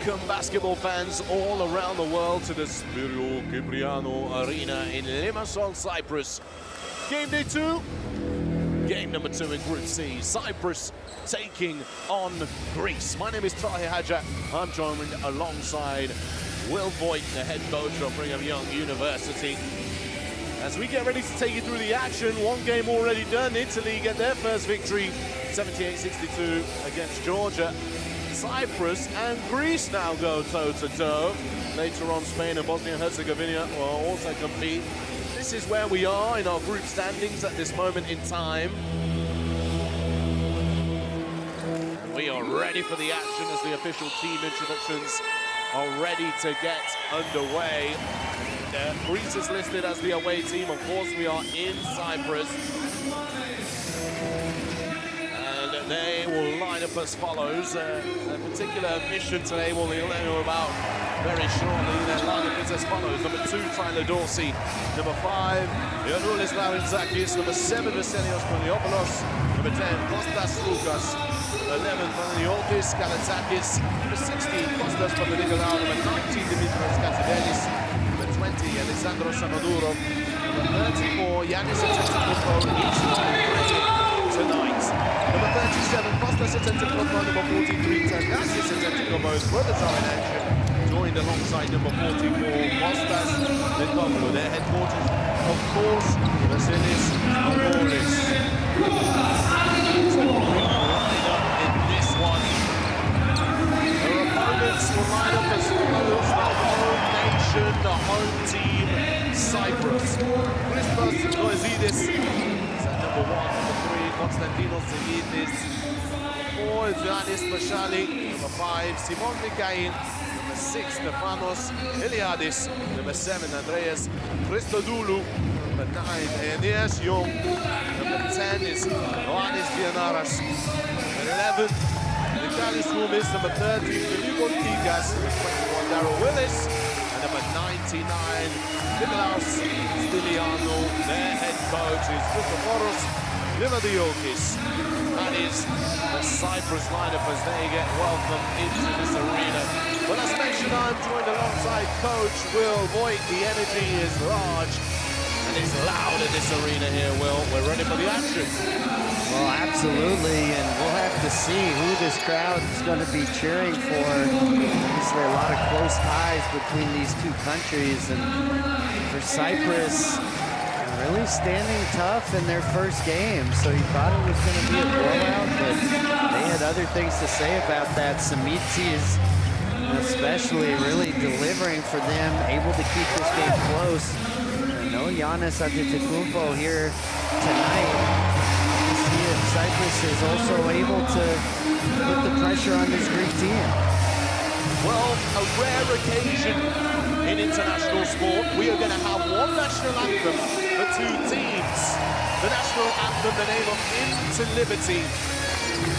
Welcome, basketball fans all around the world, to the Spyro Kyprianou Arena in Limassol, Cyprus. Game day 2, game number 2 in Group C. Cyprus taking on Greece. My name is Tahir Hajat. I'm joined alongside Will Voigt, the head coach of Brigham Young University. As we get ready to take you through the action, one game already done. Italy get their first victory, 78-62 against Georgia. Cyprus and Greece now go toe-to-toe. Later on, Spain and Bosnia and Herzegovina will also compete. This is where we are in our group standings at this moment in time. We are ready for the action as the official team introductions are ready to get underway. Greece is listed as the away team. Of course, we are in Cyprus. And they will line up as follows. A particular mission today we'll let you know about very shortly. Their lineup is as follows. Number 2, Tyler Dorsey. Number 5, Ioanoulis Laurenzakis. Number 7, Vasilios Poliopoulos. Number 10, Kostas Loukas. 11, Panagiotis Kalatzakis. Number 16, Kostas Papadikolaou. Number 19, Dimitros Katsidis. Number 20, Alessandros Samadurov. Number 34, Yannis Antetokounmpo. Each line tonight. Number 37, Kostas Antetokounmpo. Number 43, Thanasis Antetokounmpo. His brothers are in action. Joined alongside number 44, Kostas Antetokounmpo. Their headquarters, of course, Vasilis Amoris. In this one, their opponents will line up as follows: the home nation, the home team, Cyprus. Christos Koizidis is at number 1, number 3, Konstantinos Zagidis, number 4 is Giannis Pashali, number 5, Simon Mikhail, number 6, Stefanos Iliadis, number 7, Andreas Christodoulou, number 9, Aeneas Young, number 10 is Ioannis Dianaras, number 11, Vitalis Rumis, number 13, Filippo Tigas, number 21, Darryl Willis, and number 99, Nikolaos Stylianou. Their head coach is Christoforos Livadiokis. That is the Cyprus lineup as they get welcome into this arena. Well, as mentioned, I'm joined alongside Coach Will Voigt. The energy is large and it's loud in this arena here, Will. We're ready for the action. Well, absolutely, and we'll have to see who this crowd is going to be cheering for. Obviously, a lot of close ties between these two countries, and for Cyprus, really standing tough in their first game. So you thought it was going to be a blowout, but they had other things to say about that. Simitis, especially, really delivering for them, able to keep this game close. No Giannis Antetokounmpo here tonight. See if Cyprus is also able to put the pressure on this Greek team. Well, a rare occasion in international sport. We are going to have one national anthem for two teams. The national anthem, the name of Into Liberty,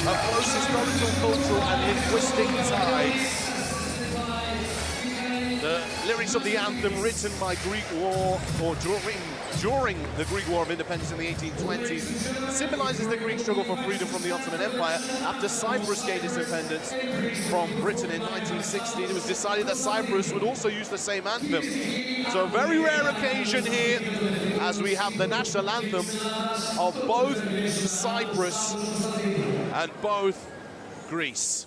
a close historical, cultural and linguistic tie. The lyrics of the anthem, written by Greek war, or during the Greek War of Independence in the 1820s, symbolizes the Greek struggle for freedom from the Ottoman Empire. After Cyprus gained its independence from Britain in 1916, it was decided that Cyprus would also use the same anthem. So a very rare occasion here, as we have the national anthem of both Cyprus and both Greece.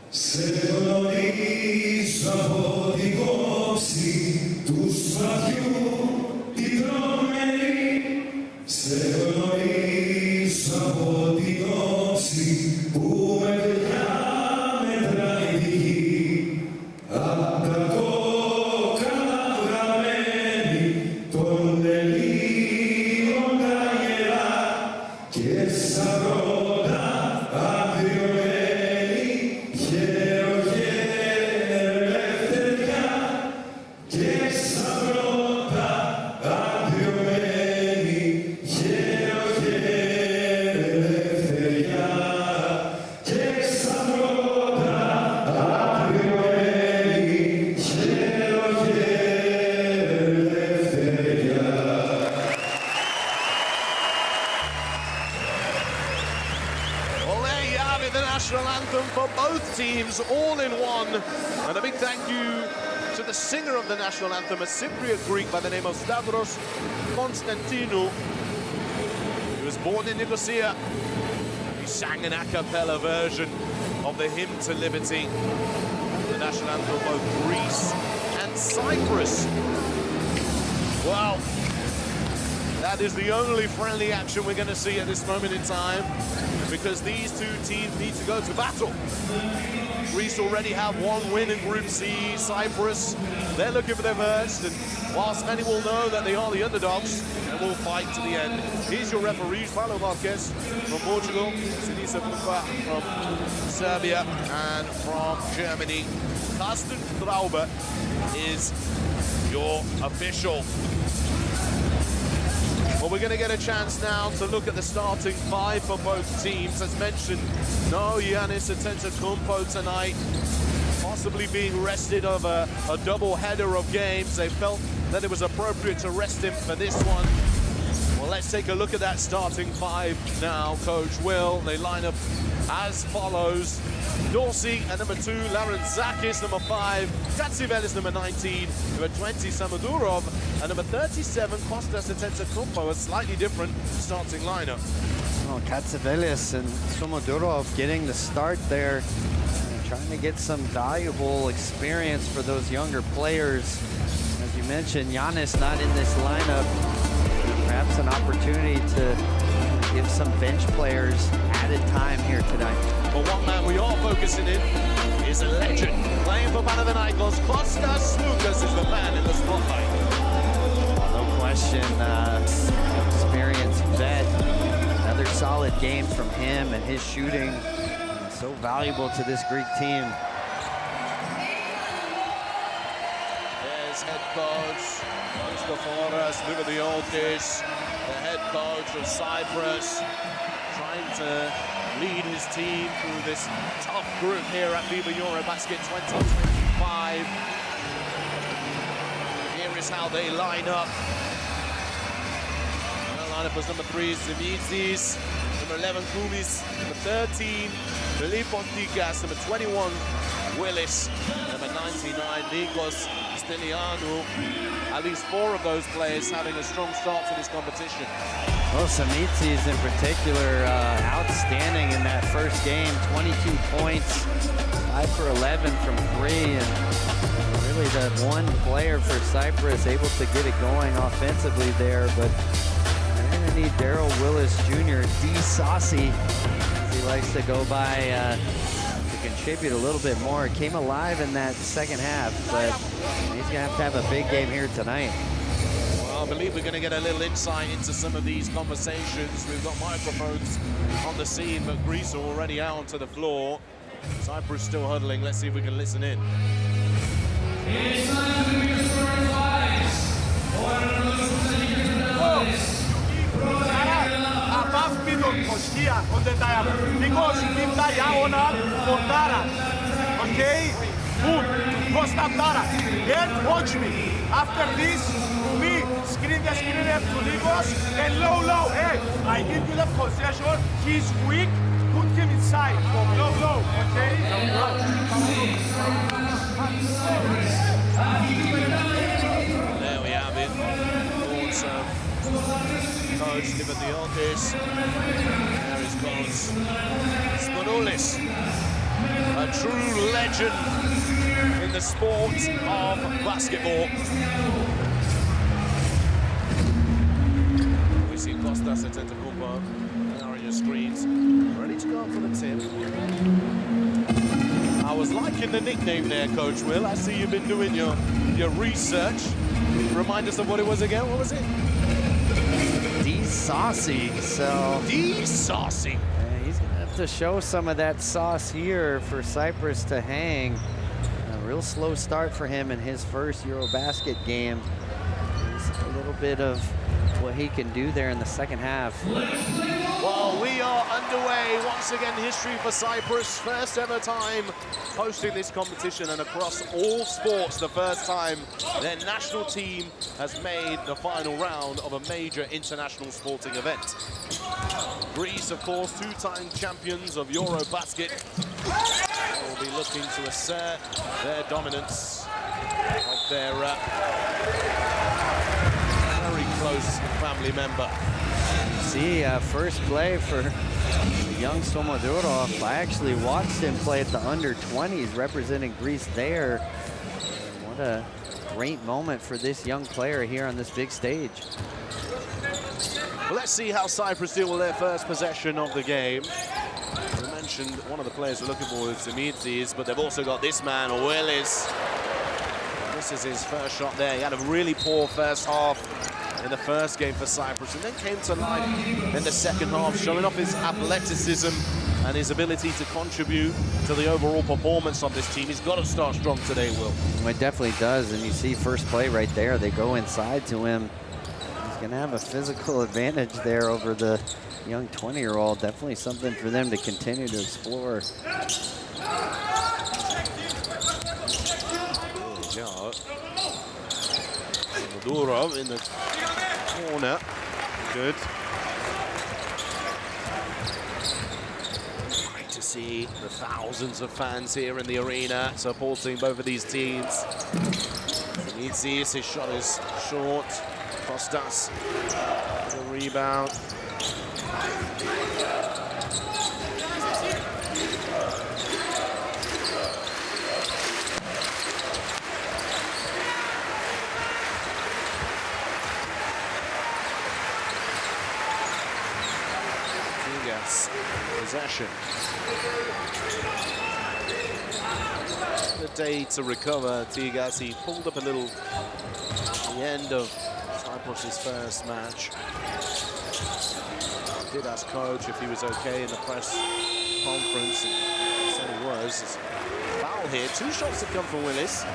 Σε γνωρίζω από την κόψη του σπαθιού την τρομερή. Σε γνωρίζω από την κόψη που μετράει τη γη. Απ' τα κόκκαλα βγαμένη των τελείων τα γερά και σαν πρώτα αδειωμένη. Yeah. it the national anthem for both teams, all in one. And a big thank you to the singer of the national anthem, a Cypriot Greek by the name of Stavros Konstantinou. He was born in Nicosia. He sang an a cappella version of the Hymn to Liberty, the national anthem of both Greece and Cyprus. Well, that is the only friendly action we're going to see at this moment in time, because these two teams need to go to battle. Greece already have one win in Group C. Cyprus, they're looking for their first, and whilst many will know that they are the underdogs, they will fight to the end. Here's your referees, Paulo Marquez from Portugal, Sinisa Pupa from Serbia, and from Germany, Carsten Traube is your official. Well, we're going to get a chance now to look at the starting five for both teams. As mentioned, no Giannis Antetokounmpo tonight, possibly being rested of a double header of games. They felt that it was appropriate to rest him for this one. Well, let's take a look at that starting five now, Coach Will. They line up as follows. Dorsey at number 2, Larentzakis number 5, Katsivelis number 19, number 20, Samudurov, and number 37, Kostas Antetokounmpo, a slightly different starting lineup. Well, Katsivelis and Samudurov getting the start there, trying to get some valuable experience for those younger players. As you mentioned, Giannis not in this lineup. Perhaps an opportunity to give some bench players added time here tonight. But one man we are focusing in is a legend. Playing for Panathinaikos, Kostas Sloukas is the man in the spotlight. No question, experienced vet. Another solid game from him, and his shooting so valuable to this Greek team. There's head coach Christoforas Livadeotis, the head coach of Cyprus, trying to lead his team through this tough group here at FIBA EuroBasket 2025. Here is how they line up. The lineup was number 3, Zimitzis, number 11, Koumis, number 13, Philippos Dikas, number 21, Willis, number 99, Nikos Stilianou. At least 4 of those players having a strong start to this competition. Well, Zimitzis in particular, outstanding in that first game. 22 points, 5 for 11 from 3, and really the one player for Cyprus able to get it going offensively there. But they're going to need Daryl Willis Jr., D. Saucy, as he likes to go by, to contribute a little bit more. Came alive in that second half, but he's going to have a big game here tonight. Well, I believe we're going to get a little insight into some of these conversations. We've got microphones on the scene, but Greece are already out onto the floor. Cyprus still huddling. Let's see if we can listen in. It's time to be your scoring flags. Okay? Good. Kostandara. Then watch me. After this, me screen the screener to Nikos and low. Hey, I give you the possession. He's weak. Put him inside. Low. Okay? There we have it. Awesome. Coach Livadeotis. There is Coach Spanoulis. A true legend in the sport of basketball. We see Kostas Antetokounmpo now on your screens, ready to go for the tip. I was liking the nickname there, Coach Will. I see you've been doing your research. Remind us of what it was again. What was it? D. Saucy. So D. Saucy. He's gonna have to show some of that sauce here for Cyprus to hang. A real slow start for him in his first EuroBasket game. Just a little bit of what he can do there in the second half. Well, we are underway. Once again, history for Cyprus. First ever time hosting this competition, and across all sports, the first time their national team has made the final round of a major international sporting event. Greece, of course, two-time champions of EuroBasket, will be looking to assert their dominance of their very close family member. See, first play for the young Somodurov. I actually watched him play at the under-20s, representing Greece there. What a great moment for this young player here on this big stage. Well, let's see how Cyprus deal with their first possession of the game. We mentioned one of the players we're looking for is Dimitris, but they've also got this man, Willis. This is his first shot there. He had a really poor first half in the first game for Cyprus, and then came to life in the second half, showing off his athleticism and his ability to contribute to the overall performance of this team. He's got to start strong today, Will. Well, it definitely does, and you see first play right there. They go inside to him. He's going to have a physical advantage there over the young 20-year-old. Definitely something for them to continue to explore. Durov in the corner. Good. Great to see the thousands of fans here in the arena supporting both of these teams. Dimitris, his shot is short. Kostas, the rebound. Possession. The day to recover, Tigas. He pulled up a little at the end of Cyprus's first match. Did ask coach if he was okay in the press conference, and he said he was. It's a foul here. 2 shots to come from Willis.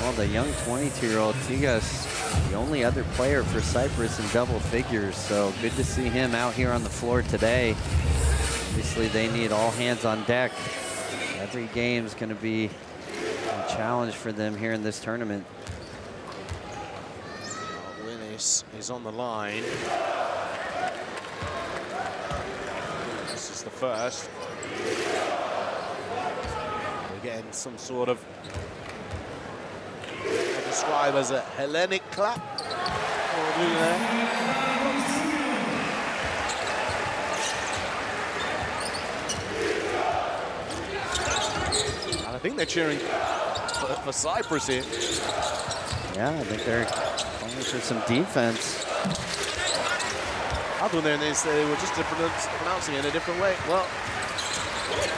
Well, the young 22-year-old Tigas, the only other player for Cyprus in double figures, so good to see him out here on the floor today. Obviously, they need all hands on deck. Every game's going to be a challenge for them here in this tournament. Willis is on the line. This is the first. Again, some sort of describe as a Hellenic clap. I think they're cheering for Cyprus here. Yeah, I think they're playing for some defense. Other than this, they were just pronouncing it in a different way. Well,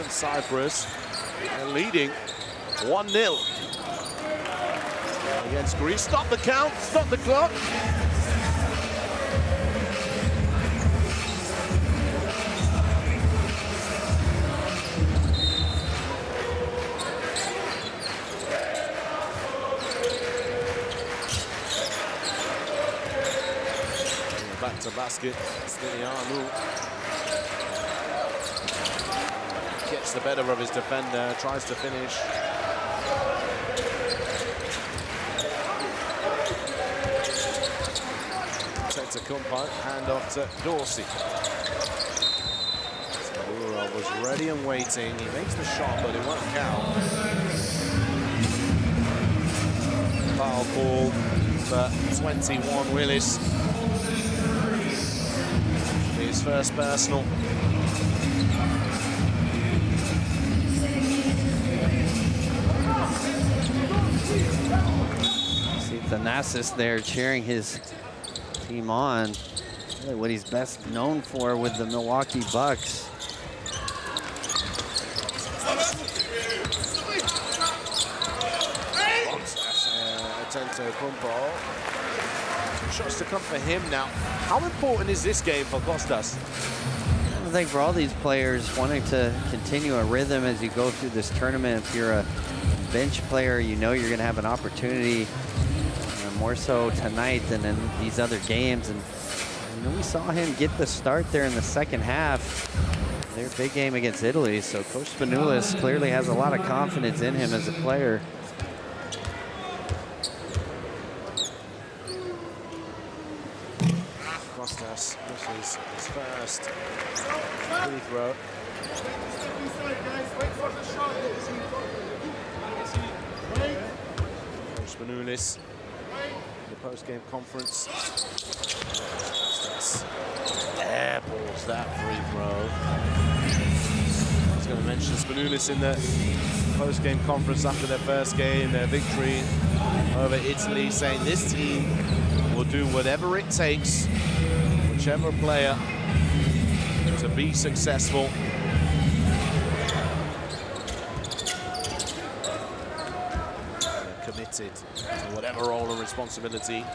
in Cyprus, they're leading 1-0. Against Greece. Stop the count, stop the clock. Back to basket, Stilianou. Gets the better of his defender, tries to finish. To Kumpa, hand off to Dorsey. Samura was ready and waiting. He makes the shot, but it won't count. Foul call for 21 Willis. His first personal. See Thanasis there cheering his team on. Really what he's best known for with the Milwaukee Bucks. Shots to come for him now. How important is this game for Kostas? I think for all these players wanting to continue a rhythm as you go through this tournament, if you're a bench player, you know you're going to have an opportunity more so tonight than in these other games. And we saw him get the start there in the second half. Their big game against Italy. So Coach Spanoulis clearly has a lot of confidence in him as a player. Kostas misses his first free throw. Coach Spanoulis, the post-game conference. Kostas airballs that free throw. I was going to mention Spanoulis in the post-game conference after their first game, their victory over Italy, saying this team will do whatever it takes, whichever player, to be successful. They're committed to whatever role and responsibility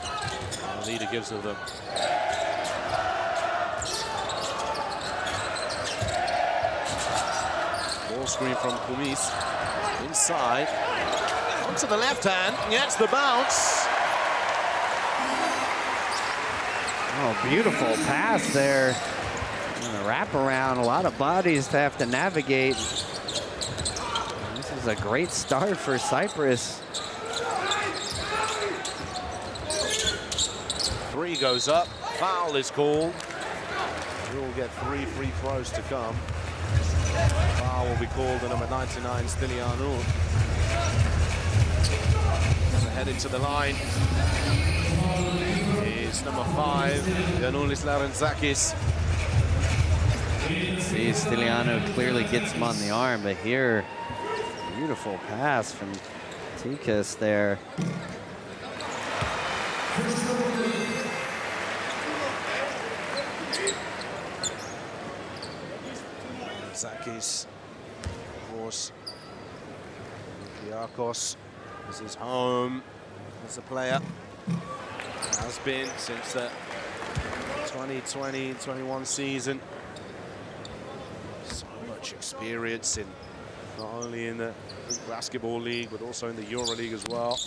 the leader gives of them. Ball screen from Kumis. Inside. Onto the left hand. Gets the bounce. Oh, beautiful pass there. And a wraparound, a lot of bodies to have to navigate. This is a great start for Cyprus. Three goes up. Foul is called. We will get 3 free throws to come. Foul will be called on number 99, Stylianou. Headed to the line is number 5, Gianoulis Larentzakis. See, Stylianou clearly gets him on the arm, but here, beautiful pass from Tikas there. Zakis, of course, Olympiakos is his home as a player. Has been since the 2020-21 season. So much experience in not only in the basketball league, but also in the EuroLeague as well.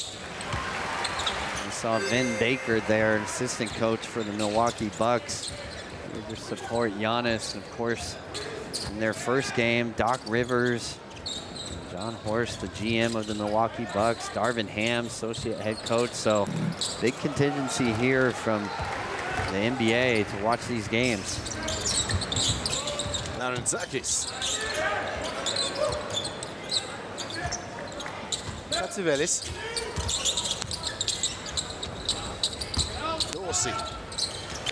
We saw Vin Baker there, assistant coach for the Milwaukee Bucks. Here to support Giannis, and of course, in their first game, Doc Rivers, John Horst, the GM of the Milwaukee Bucks, Darvin Ham, associate head coach. So big contingency here from the NBA to watch these games. Larentzakis. Katsivelis. Dorsey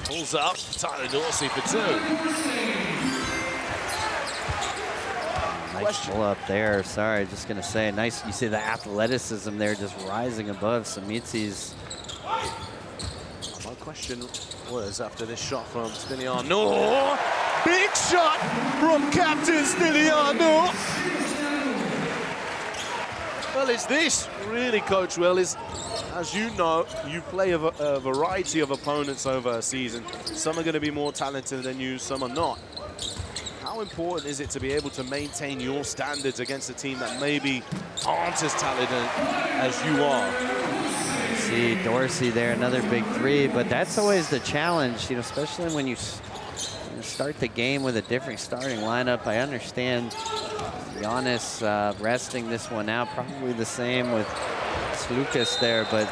pulls up. Tyler Dorsey for 2. Nice pull up there. Sorry, just gonna say, nice. You see the athleticism there, just rising above Samitsi's. My question was after this shot from Stylianou. Big shot from Captain Stylianou. Well, it's this really, Coach Will, is, as you know, you play a variety of opponents over a season. Some are going to be more talented than you, some are not. How important is it to be able to maintain your standards against a team that maybe aren't as talented as you are? See Dorsey there, another big 3, but that's always the challenge, you know, especially when you start the game with a different starting lineup. I understand Giannis resting this one out, probably the same with Slukas there, but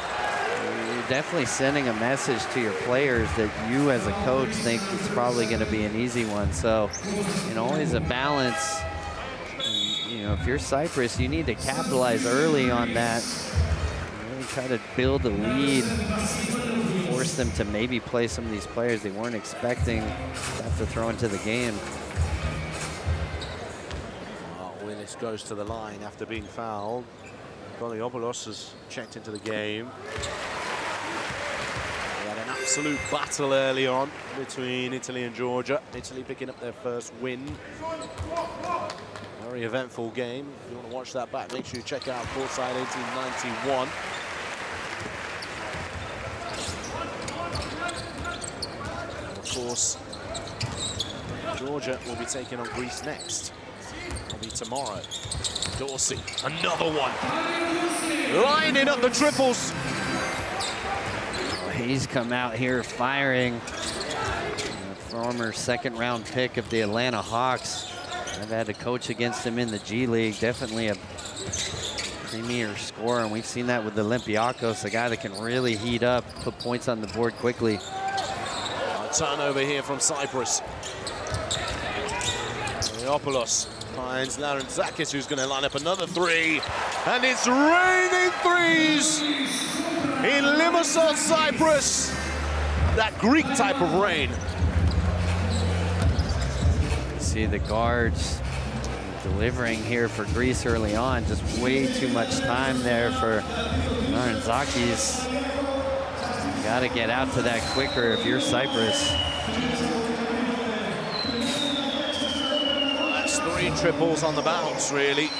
you're definitely sending a message to your players that you as a coach think it's probably going to be an easy one. So, you know, always a balance. You know, if you're Cyprus, you need to capitalize early on that. Really try to build a lead, force them to maybe play some of these players they weren't expecting to have to throw into the game. Well, Willis goes to the line after being fouled. Goliopoulos has checked into the game. We had an absolute battle early on between Italy and Georgia. Italy picking up their first win. Very eventful game. If you want to watch that back, make sure you check out Courtside 1891. Of course, Georgia will be taking on Greece next. It'll be tomorrow. Dorsey, another one. Lining up the triples. He's come out here firing. A former second-round pick of the Atlanta Hawks. I've had to coach against him in the G League. Definitely a premier scorer, and we've seen that with Olympiacos, a guy that can really heat up, put points on the board quickly. A turnover here from Cyprus. Leopoulos finds Larentzakis, who's going to line up another three. And it's raining threes in Limassol, Cyprus. That Greek type of rain. See the guards delivering here for Greece early on. Just way too much time there for Larentzakis. You got to get out to that quicker if you're Cyprus. Well, that's 3 triples on the bounce, really,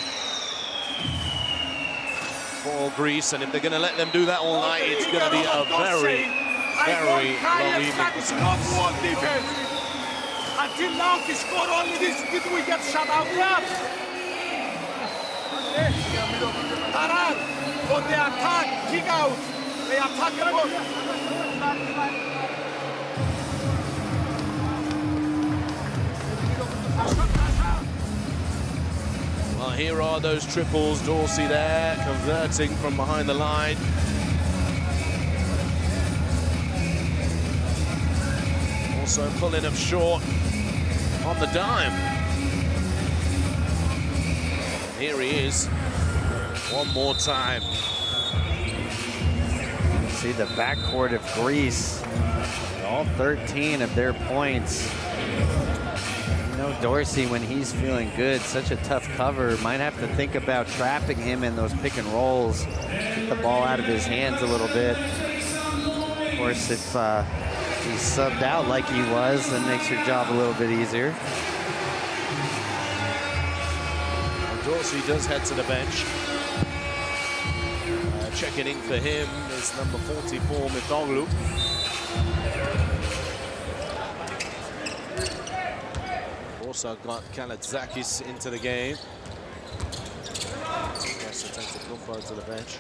for Greece. And if they're going to let them do that all night, it's going to be a very, very long evening for Cyprus. Until now, he scored only this. Did we get shut out there? Taran, on the attack, kick out. The attack. Well, here are those triples. Dorsey there, converting from behind the line. Also pulling up short on the dime. Here he is, one more time. See the backcourt of Greece, all 13 of their points. You know, Dorsey, when he's feeling good, such a tough cover, might have to think about trapping him in those pick and rolls, get the ball out of his hands a little bit. Of course, if he's subbed out like he was, then makes your job a little bit easier. Dorsey does head to the bench. Checking in for him is number 44, Mitoglu. Also got Larentzakis into the game. Yes, attempts to go to the bench.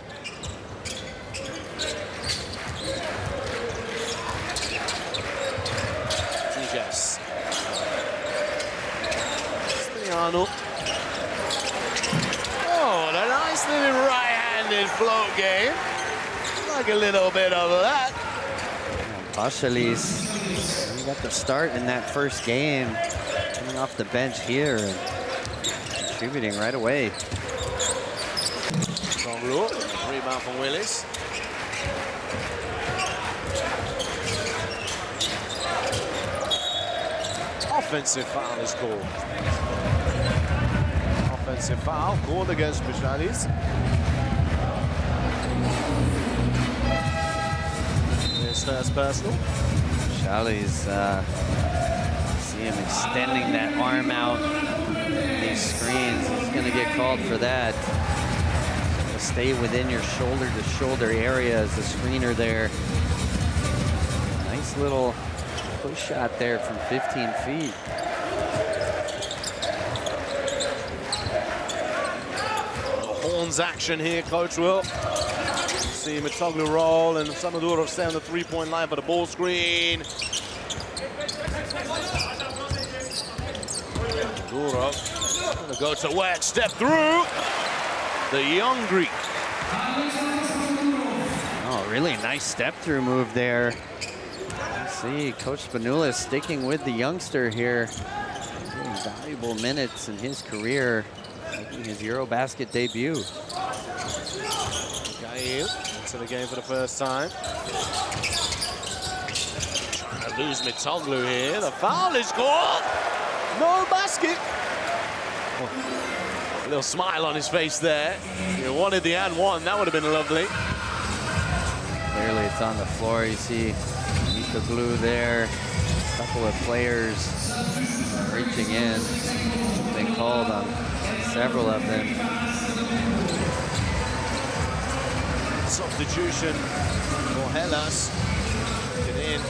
Yes. Stiano. Oh, a nice little right-handed float game. Like a little bit of that. Pachalis, he got the start in that first game, coming off the bench here and contributing right away. Rebound from Willis. Offensive foul is called. Offensive foul called against Pachalis. His first personal. Pachalis, see him extending that arm out in these screens. He's going to get called for that. Stay within your shoulder-to-shoulder area as the screener there. Nice little push shot there from 15 feet. Horns action here, Coach Will. See Mitoglu roll and Sanadurov stay on the three-point line for the ball screen. Sanadurov gonna go to wedge, step through. The young Greek. Oh, really nice step-through move there. See, Coach Spanoulis sticking with the youngster here. Getting valuable minutes in his career, making his EuroBasket debut. Gail into the game for the first time. Trying to lose Mitoglu here. The foul is called. No basket. A little smile on his face there. You wanted the and one. That would have been lovely. Clearly, it's on the floor. You see the blue there. A couple of players reaching in. Been called on several of them. Substitution for Hellas. Get in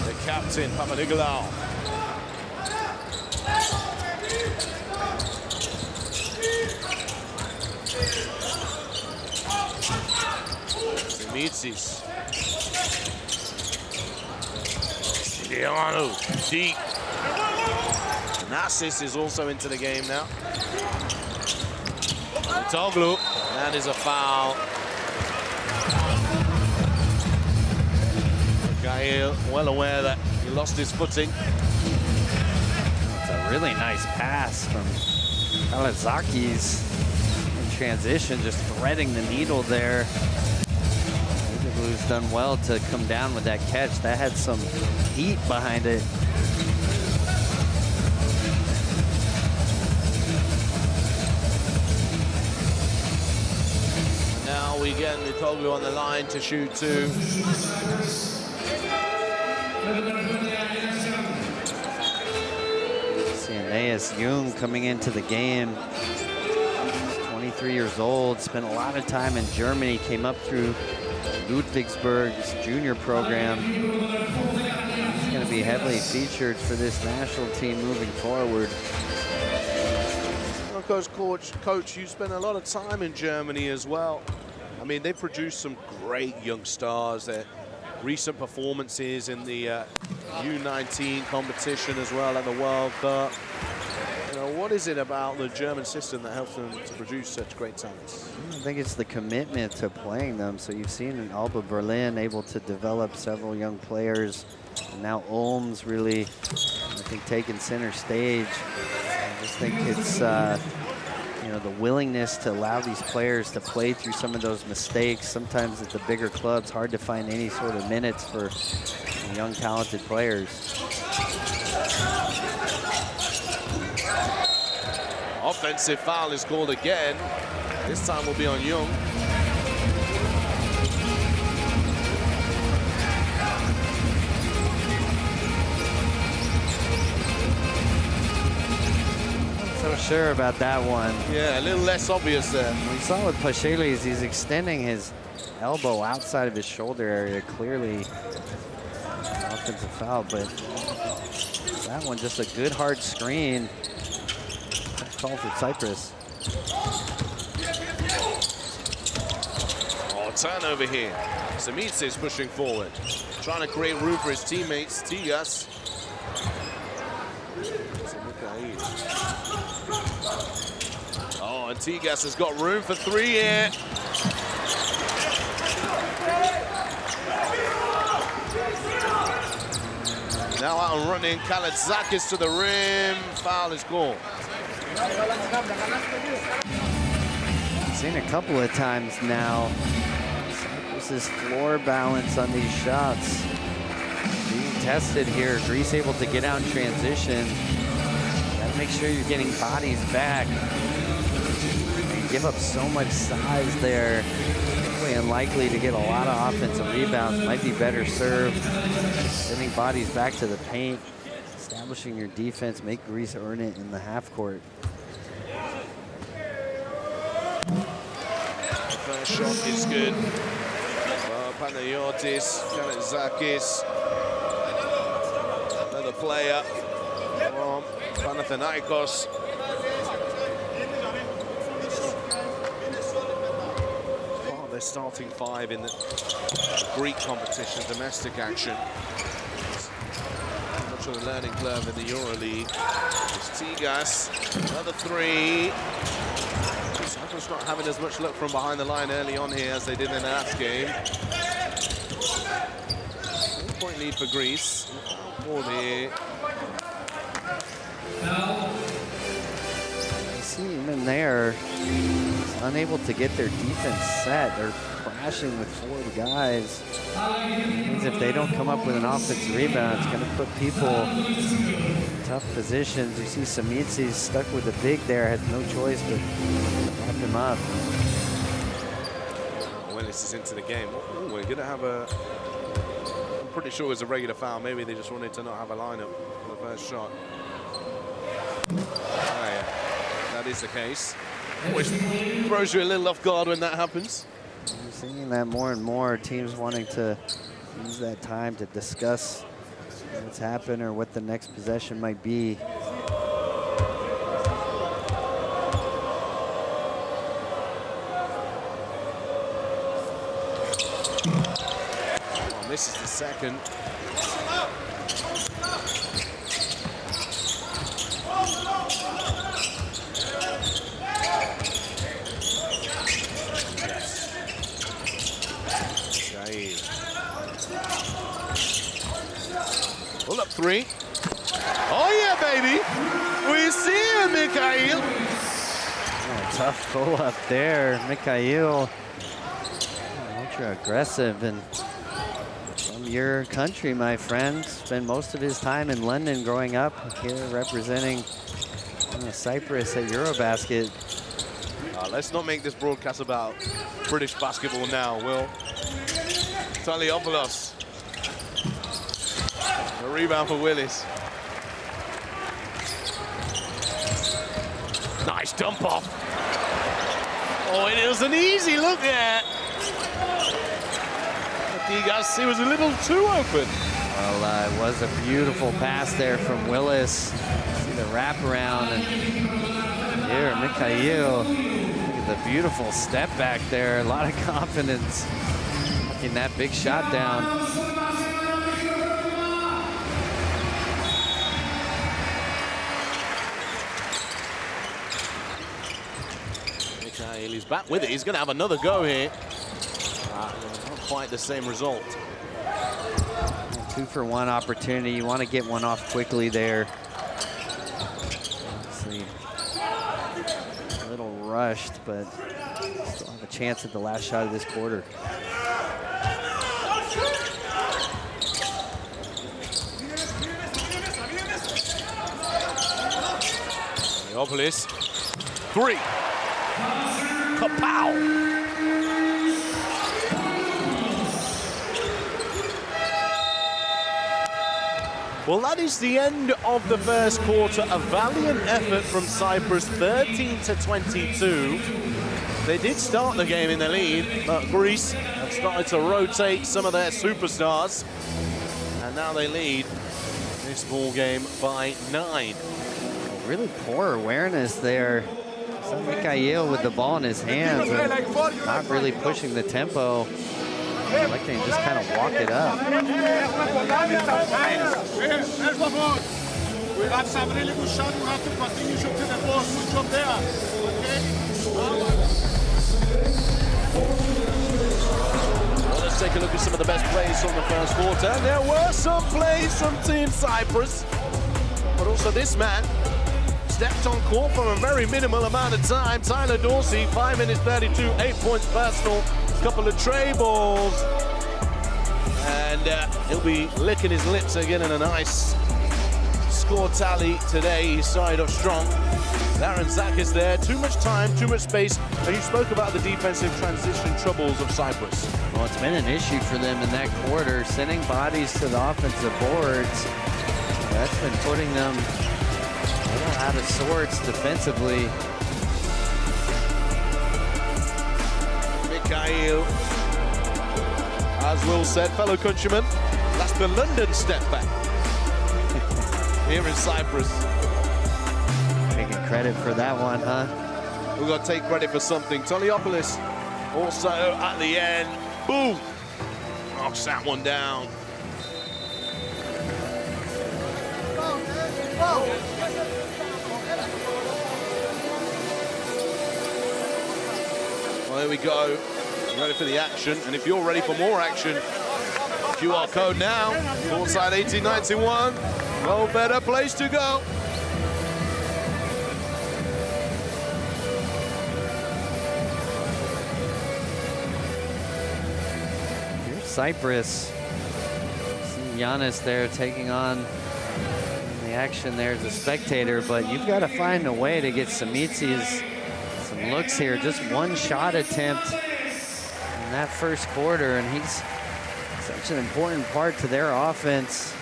the captain, Papanikolaou. Mitsis. Keanu, deep. Nassis is also into the game now. Toglu, that is a foul. Gael, well aware that he lost his footing. It's a really nice pass from Kalazakis in transition, just threading the needle there. Blue's done well to come down with that catch. That had some heat behind it. Now we get Nitoglu on the line to shoot two. Aeneas Jung coming into the game. 23 years old, spent a lot of time in Germany, came up through Ludwigsburg's junior program. He's going to be heavily featured for this national team moving forward. Well, Coach, you spent a lot of time in Germany as well. I mean, they produced some great young stars. Their recent performances in the U19 competition as well at the World Cup. You know, what is it about the German system that helps them to produce such great talents? I think it's the commitment to playing them. So you've seen in Alba Berlin able to develop several young players. And now Ulm's really, I think, taking center stage. I just think it's, you know, the willingness to allow these players to play through some of those mistakes. Sometimes at the bigger clubs, hard to find any sort of minutes for young, talented players. Offensive foul is called again. This time will be on Jung. So sure about that one. Yeah, a little less obvious there. We saw with Pachelis, he's extending his elbow outside of his shoulder area. Clearly, offensive foul, but that one just a good hard screen. Call for Cyprus. Oh, turnover here. Samitsa is pushing forward, trying to create room for his teammates. Tigas. Oh, and Tigas has got room for three here. Now out and running, Kalazakis to the rim. Foul is called. Seen a couple of times now. Cyprus's floor balance on these shots being tested here. Greece able to get out in transition. Gotta make sure you're getting bodies back. They give up so much size there. Really unlikely to get a lot of offensive rebounds. Might be better served. Sending bodies back to the paint. Establishing your defense, make Greece earn it in the half court. The first shot is good. Panayotis, Kalazakis. Another player from Panathinaikos. Oh, they're starting five in the Greek competition, domestic action. Much of a learning curve in the EuroLeague. It's Tigas, another three. Cyprus not having as much luck from behind the line early on here as they did in the last game. 1-point lead for Greece. Ball here. You see even there, unable to get their defense set. They're crashing with 4 guys. Means if they don't come up with an offensive rebound, it's going to put people in tough positions. You see Samitsis stuck with the big there, had no choice but to pop him up. Willis is into the game. Ooh, we're going to have a... I'm pretty sure it was a regular foul. Maybe they just wanted to not have a lineup for the first shot. Oh, yeah. That is the case. Always throws you a little off guard when that happens. We're seeing that more and more, teams wanting to use that time to discuss what's happened or what the next possession might be. Oh, this is the second. Pull up three. Oh, yeah, baby. We see you, Mikhail. Oh, tough pull up there. Mikhail, ultra aggressive and from your country, my friend. Spent most of his time in London growing up here representing Cyprus at EuroBasket. Let's not make this broadcast about British basketball now, Will. Taliopoulos. A rebound for Willis. Nice dump off. Oh, it was an easy look there. He was a little too open. Well, it was a beautiful pass there from Willis. See the wraparound, and here, Mikhail. Look at the beautiful step back there. A lot of confidence. Knocking that big shot down. Mikhail, he's back with it. He's going to have another go here. Not quite the same result. 2-for-1 opportunity. You want to get one off quickly there. Obviously, a little rushed, but still have a chance at the last shot of this quarter. Taliopoulos. Three. Kapow! Well, that is the end of the first quarter. A valiant effort from Cyprus, 13-22. They did start the game in the lead, but Greece have started to rotate some of their superstars. And now they lead this ball game by 9. Really poor awareness there. So Mikhail with the ball in his hands and not really pushing the tempo. Like they just kind of walk it up. We got some really good shots. We have to continue shooting the ball. Good job there. Well, let's take a look at some of the best plays from the first quarter. There were some plays from Team Cyprus, but also this man stepped on court for a very minimal amount of time. Tyler Dorsey, 5 minutes 32, 8 points personal, couple of tray balls, and he'll be licking his lips again in a nice score tally today. He started off strong. Darren Zak is there. Too much time, too much space. And you spoke about the defensive transition troubles of Cyprus. Well, it's been an issue for them in that quarter, sending bodies to the offensive boards. That's been putting them a little out of sorts defensively. Mikhail, as Will said, fellow countrymen, that's the London step back here in Cyprus. Taking credit for that one, huh? We've got to take credit for something. Taliopoulos also at the end, boom, knocks that one down. Well, there we go. Ready for the action, and if you're ready for more action, QR code now, courtside 1891. No better place to go. Here's Cyprus. See Giannis there taking on the action there as a spectator, but you've got to find a way to get Samitsi's some looks here. Just one shot attempt in that first quarter, and he's such an important part to their offense.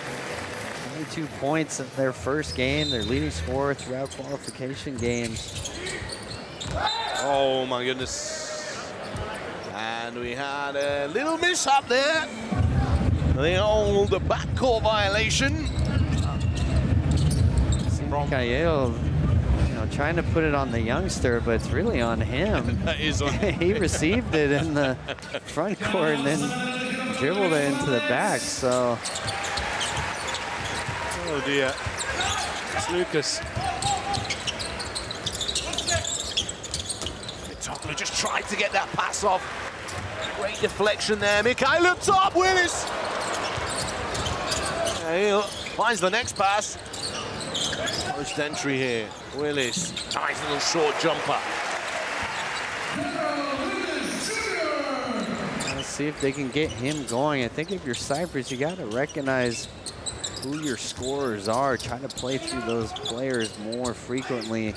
22 points in their first game, their leading scorer throughout qualification games. Oh my goodness. And we had a little mishap there. The old backcourt violation. Mikhail, trying to put it on the youngster, but it's really on him. That is on him. He received it in the front court and then dribbled it into the back, so Oh dear. It's Lucas. Toglu just tried to get that pass off. Great deflection there. Mikhail up top. Willis. He finds the next pass. Post entry here. Willis. Nice little short jumper. Let's see if they can get him going. I think if you're Cyprus, you got to recognize who your scorers are. Try to play through those players more frequently.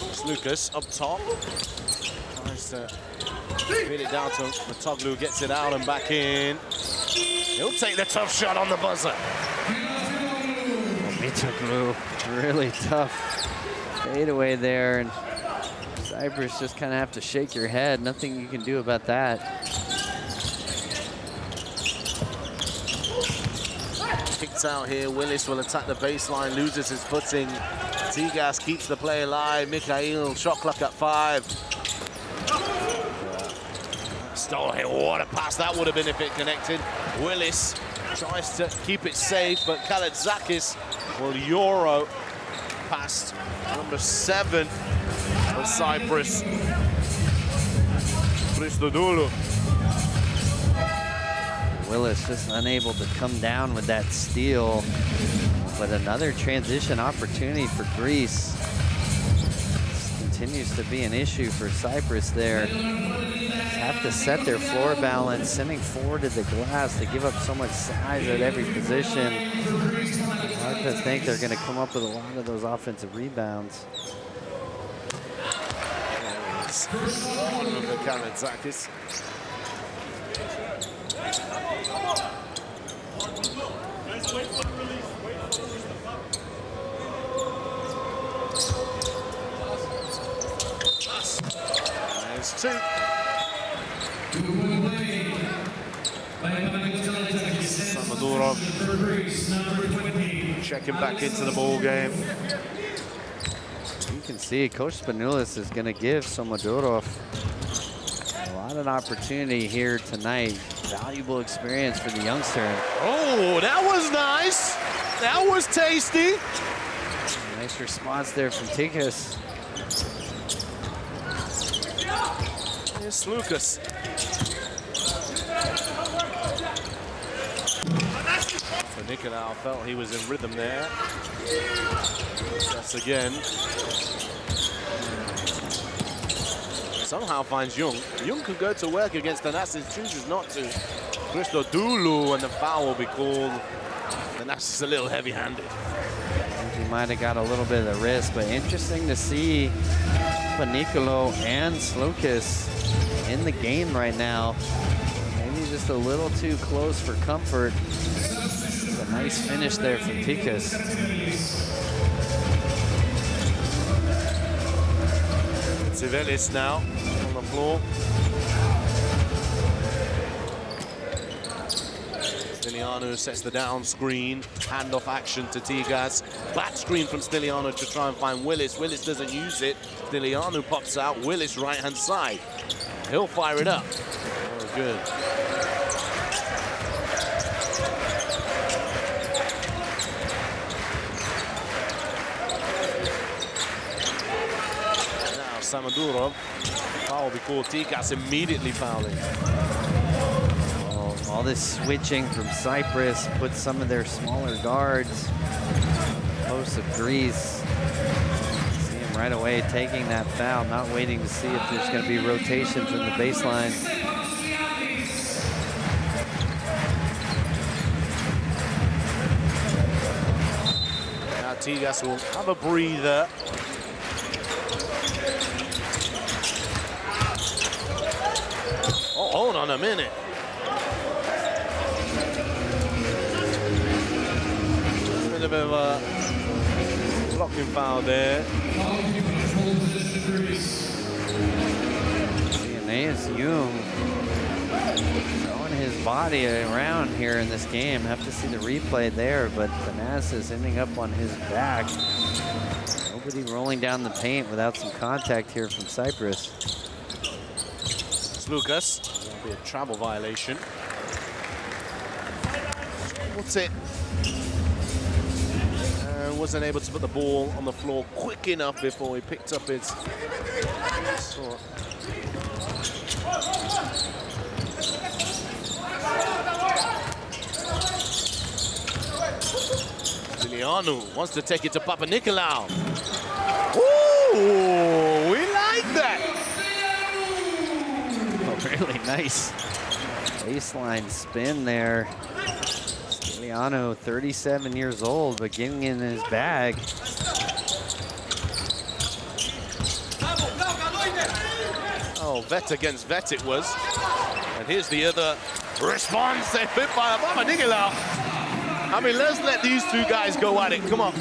It's Lucas up top. Tries to feed it down to Toglu, gets it out and back in. He'll take the tough shot on the buzzer. Toglu, really tough fadeaway there, and Cyprus just kind of have to shake your head. Nothing you can do about that. Kicked out here. Willis will attack the baseline, loses his footing. Tigas keeps the play alive. Mikhail, shot clock at 5. Stole here. What a pass that would have been if it connected. Willis tries to keep it safe, but Kaladzakis will Euro past number 7 for Cyprus. Christodoulou. Willis just unable to come down with that steal, but another transition opportunity for Greece. This continues to be an issue for Cyprus there. Just have to set their floor balance, sending forward to the glass. They give up so much size at every position. Hard to think they're going to come up with a lot of those offensive rebounds. One of the Kaladzakis. There's 2. Samadurov checking back into the ball game. You can see Coach Spanoulis is going to give Samadurov a lot of opportunity here tonight. Valuable experience for the youngster. Oh, that was nice. That was tasty. Nice response there from Tikas. Here's Lucas. So Nicolau felt he was in rhythm there. That's again. Somehow finds Young. Young could go to work against Thanasis, chooses not to. Christodoulou, and the foul will be called. Thanasis a little heavy-handed. He might have got a little bit of the wrist, but interesting to see Panicolo and Slukas in the game right now. Maybe just a little too close for comfort. A nice finish there from Tikas. Sivelis now on the floor. Stiliano sets the down screen, handoff action to Tigas. Back screen from Stiliano to try and find Willis. Willis doesn't use it. Stiliano pops out. Willis right-hand side. He'll fire it up. Oh, good. Now Samadurov. Foul will be called. Tigas immediately fouling. All this switching from Cyprus puts some of their smaller guards close to Greece. See him right away taking that foul, not waiting to see if there's going to be rotation from the baseline. Now Tigas will have a breather. Oh, hold on a minute. A bit of a blocking foul there. Aeneas Jung throwing his body around here in this game. Have to see the replay there, but Thanasis ending up on his back. Nobody rolling down the paint without some contact here from Cyprus. It's Lucas. That'll be a travel violation. put it. And wasn't able to put the ball on the floor quick enough before he picked up his shot. Stilianou wants to take it to Papanikolaou. Ooh, we like that. Oh, really nice baseline spin there. Stilianou, 37 years old, but getting in his bag. Oh, vet against vet it was. And here's the other response. They fit by Papanikolaou. I mean, let's let these two guys go at it. Come on.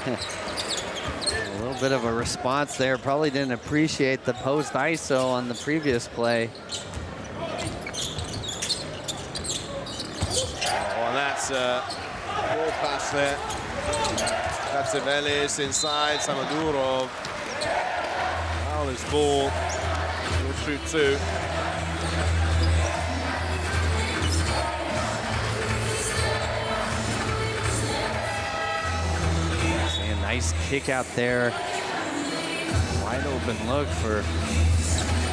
A little bit of a response there. Probably didn't appreciate the post ISO on the previous play. Oh, and that's a ball pass there. That's Evelis inside. Samadurov. Foul his ball. He'll shoot two. Nice kick out there. Wide open look for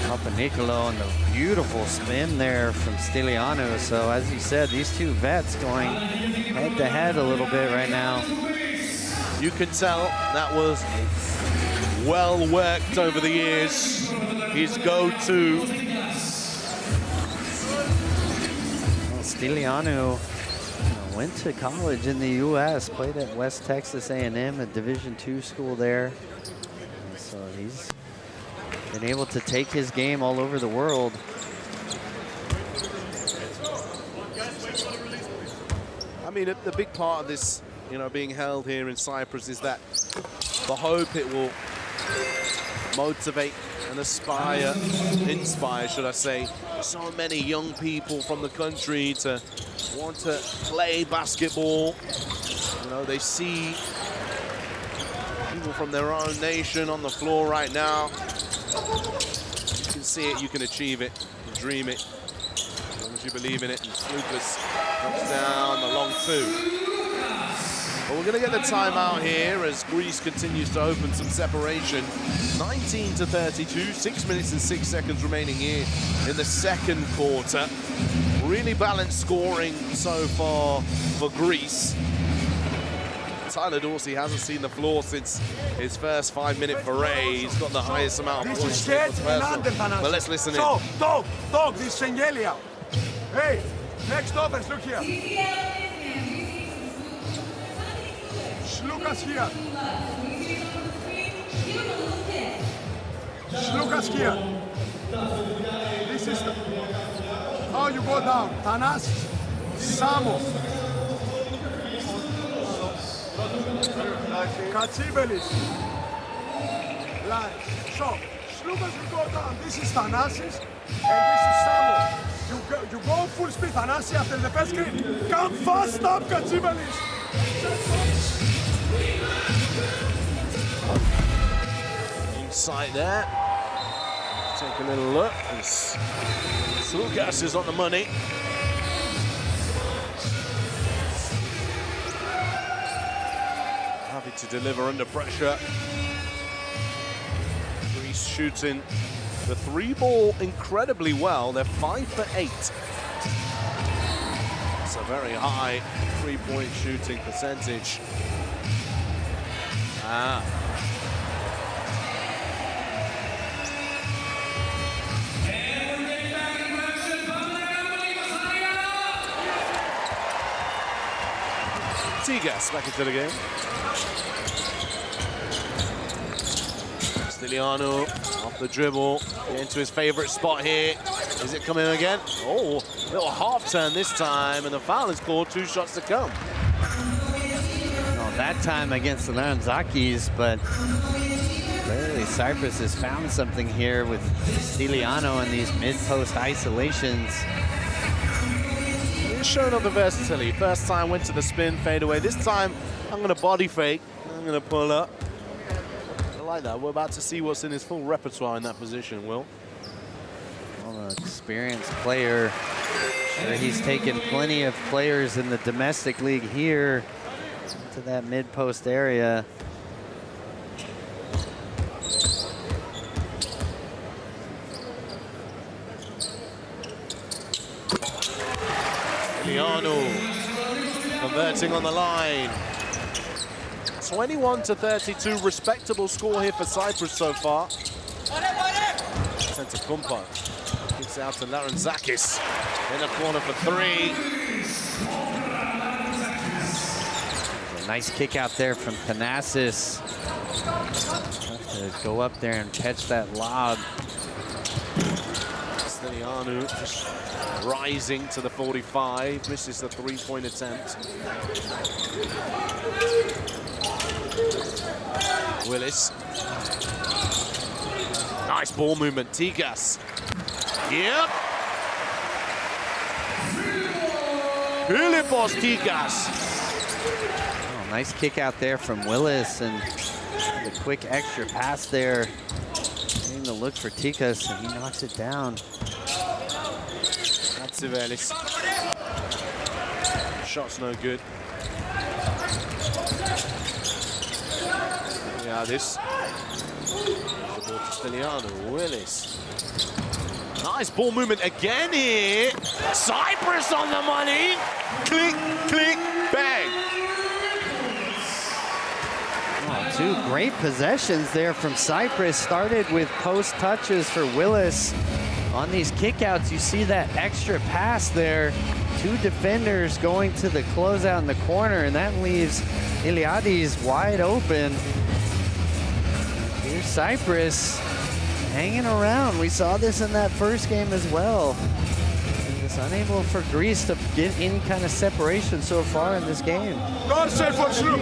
Papanikolaou, and the beautiful spin there from Stilianou. So as you said, these two vets going head to head a little bit right now. You can tell that was well worked over the years. His go-to. Well, Stilianou went to college in the U.S., played at West Texas A&M, a Division II school there. And so he's been able to take his game all over the world. I mean, the big part of this, you know, being held here in Cyprus is that the hope it will motivate and inspire, should I say, so many young people from the country to want to play basketball. You know, they see people from their own nation on the floor right now. You can see it, you can achieve it, you can dream it, as long as you believe in it. And Lucas knocks down the long two. But we're going to get the timeout here as Greece continues to open some separation. 19-32, 6 minutes and 6 seconds remaining here in the second quarter. Really balanced scoring so far for Greece. Tyler Dorsey hasn't seen the floor since his first 5-minute foray. He's got the highest amount of points. But let's listen in. So, dog, this is Shengelia. Hey, next offense, look here. Lucas here. Lucas here. This is how you go down. Tanas, Samo, Katsibelis. Like, so, Lucas will go down. This is Thanasis and this is Samo. You go full speed, Thanasi after the first screen. Come fast up, Katsibelis. Inside there. Take a little look. Sulkas is on the money. Happy to deliver under pressure. Greece shooting the three ball incredibly well. They're 5 for 8. It's a very high three-point shooting percentage. Tigas back into the game. Stilianou off the dribble, into his favorite spot here. Is it coming again? Oh, little half turn this time, and the foul is called. 2 shots to come. Well, that time against the Laranzakis, but clearly Cyprus has found something here with Stilianou and these mid-post isolations. Showing up the versatility. First time went to the spin, fade away. This time I'm going to body fake. I'm going to pull up. I like that. We're about to see what's in his full repertoire in that position, Will. Well, an experienced player Sure, he's taken plenty of players in the domestic league here to that mid-post area. Lianu converting on the line. 21-32, respectable score here for Cyprus so far. Kumpo kicks out to Larentzakis in the corner for three. A nice kick out there from Thanasis. To go up there and catch that lob. Lianu just rising to the 45, misses the three-point attempt. Willis. Nice ball movement, Tikas. Yep. Philippos Tikas. Oh, nice kick out there from Willis, and the quick extra pass there. Getting the look for Tikas, and he knocks it down. That's Sivelis. Shot's no good. Yeah, this. Lianu, Willis. Nice ball movement again here. Cyprus on the money. Click, click, bang. Oh, two great possessions there from Cyprus. Started with post touches for Willis. On these kickouts, you see that extra pass there. Two defenders going to the closeout in the corner, and that leaves Iliadis wide open. Here's Cyprus hanging around. We saw this in that first game as well. It's unable for Greece to get any kind of separation so far in this game. Dorsey for Sloop.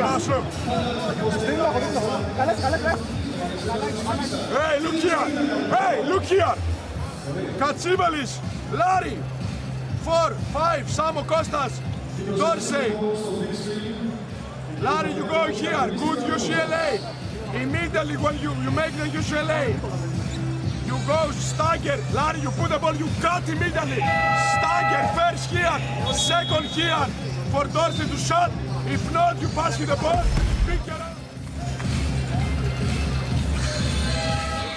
Hey, look here. Hey, look here. Katsibalis, Larry, 4, 5, Samo Kostas, Dorsey. Larry, you go here. Good UCLA. Immediately when you make the UCLA, you go stagger. Larry, you put the ball, you cut immediately. Stagger first here, second here for Dorsey to shot. If not, you pass you the ball. Pick it up.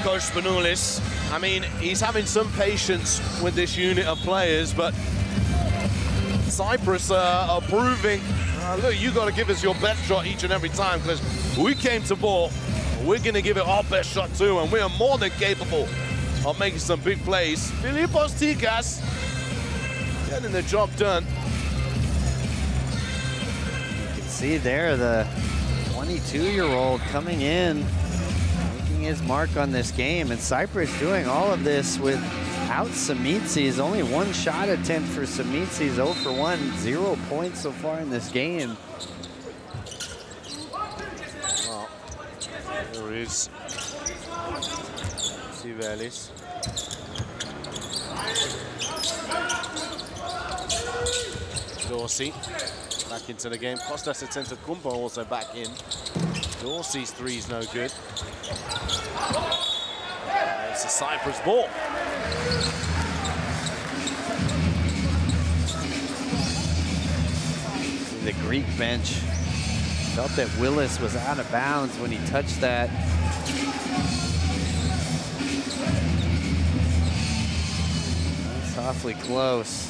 Coach Spanoulis, I mean, he's having some patience with this unit of players, but Cyprus are proving, look, you got to give us your best shot each and every time, because we came to ball, we're going to give it our best shot too, and we are more than capable of making some big plays. Philippos Tikas getting the job done. You can see there the 22-year-old coming in, making his mark on this game, and Cyprus doing all of this without Samitsis. Only one shot attempt for Samitsis, 0 for 1, 0 points so far in this game. Well, there is Sivelis. Dorsey back into the game. Kostas Kumpo also back in. Dorsey's three's no good. It's a Cyprus ball. The Greek bench felt that Willis was out of bounds when he touched that. It's awfully close.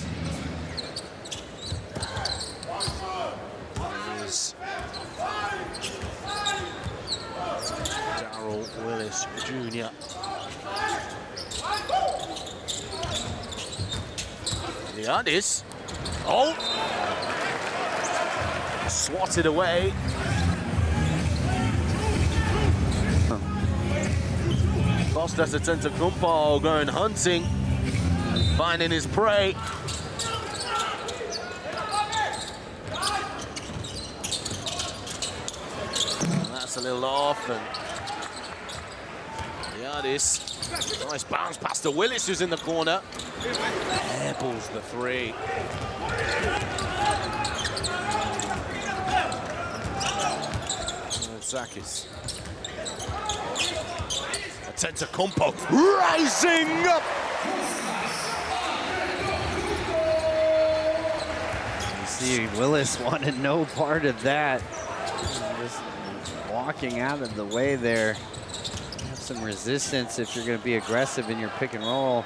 Willis Jr. Liadis. Oh! Swatted away. Kostas Kumpo going hunting, finding his prey. That's a little off, and Liadis, nice bounce past to Willis, who's in the corner. Airballs the three. Zakis. Kumpo rising up. See, Willis wanted no part of that. Just walking out of the way there. Have some resistance if you're going to be aggressive in your pick and roll.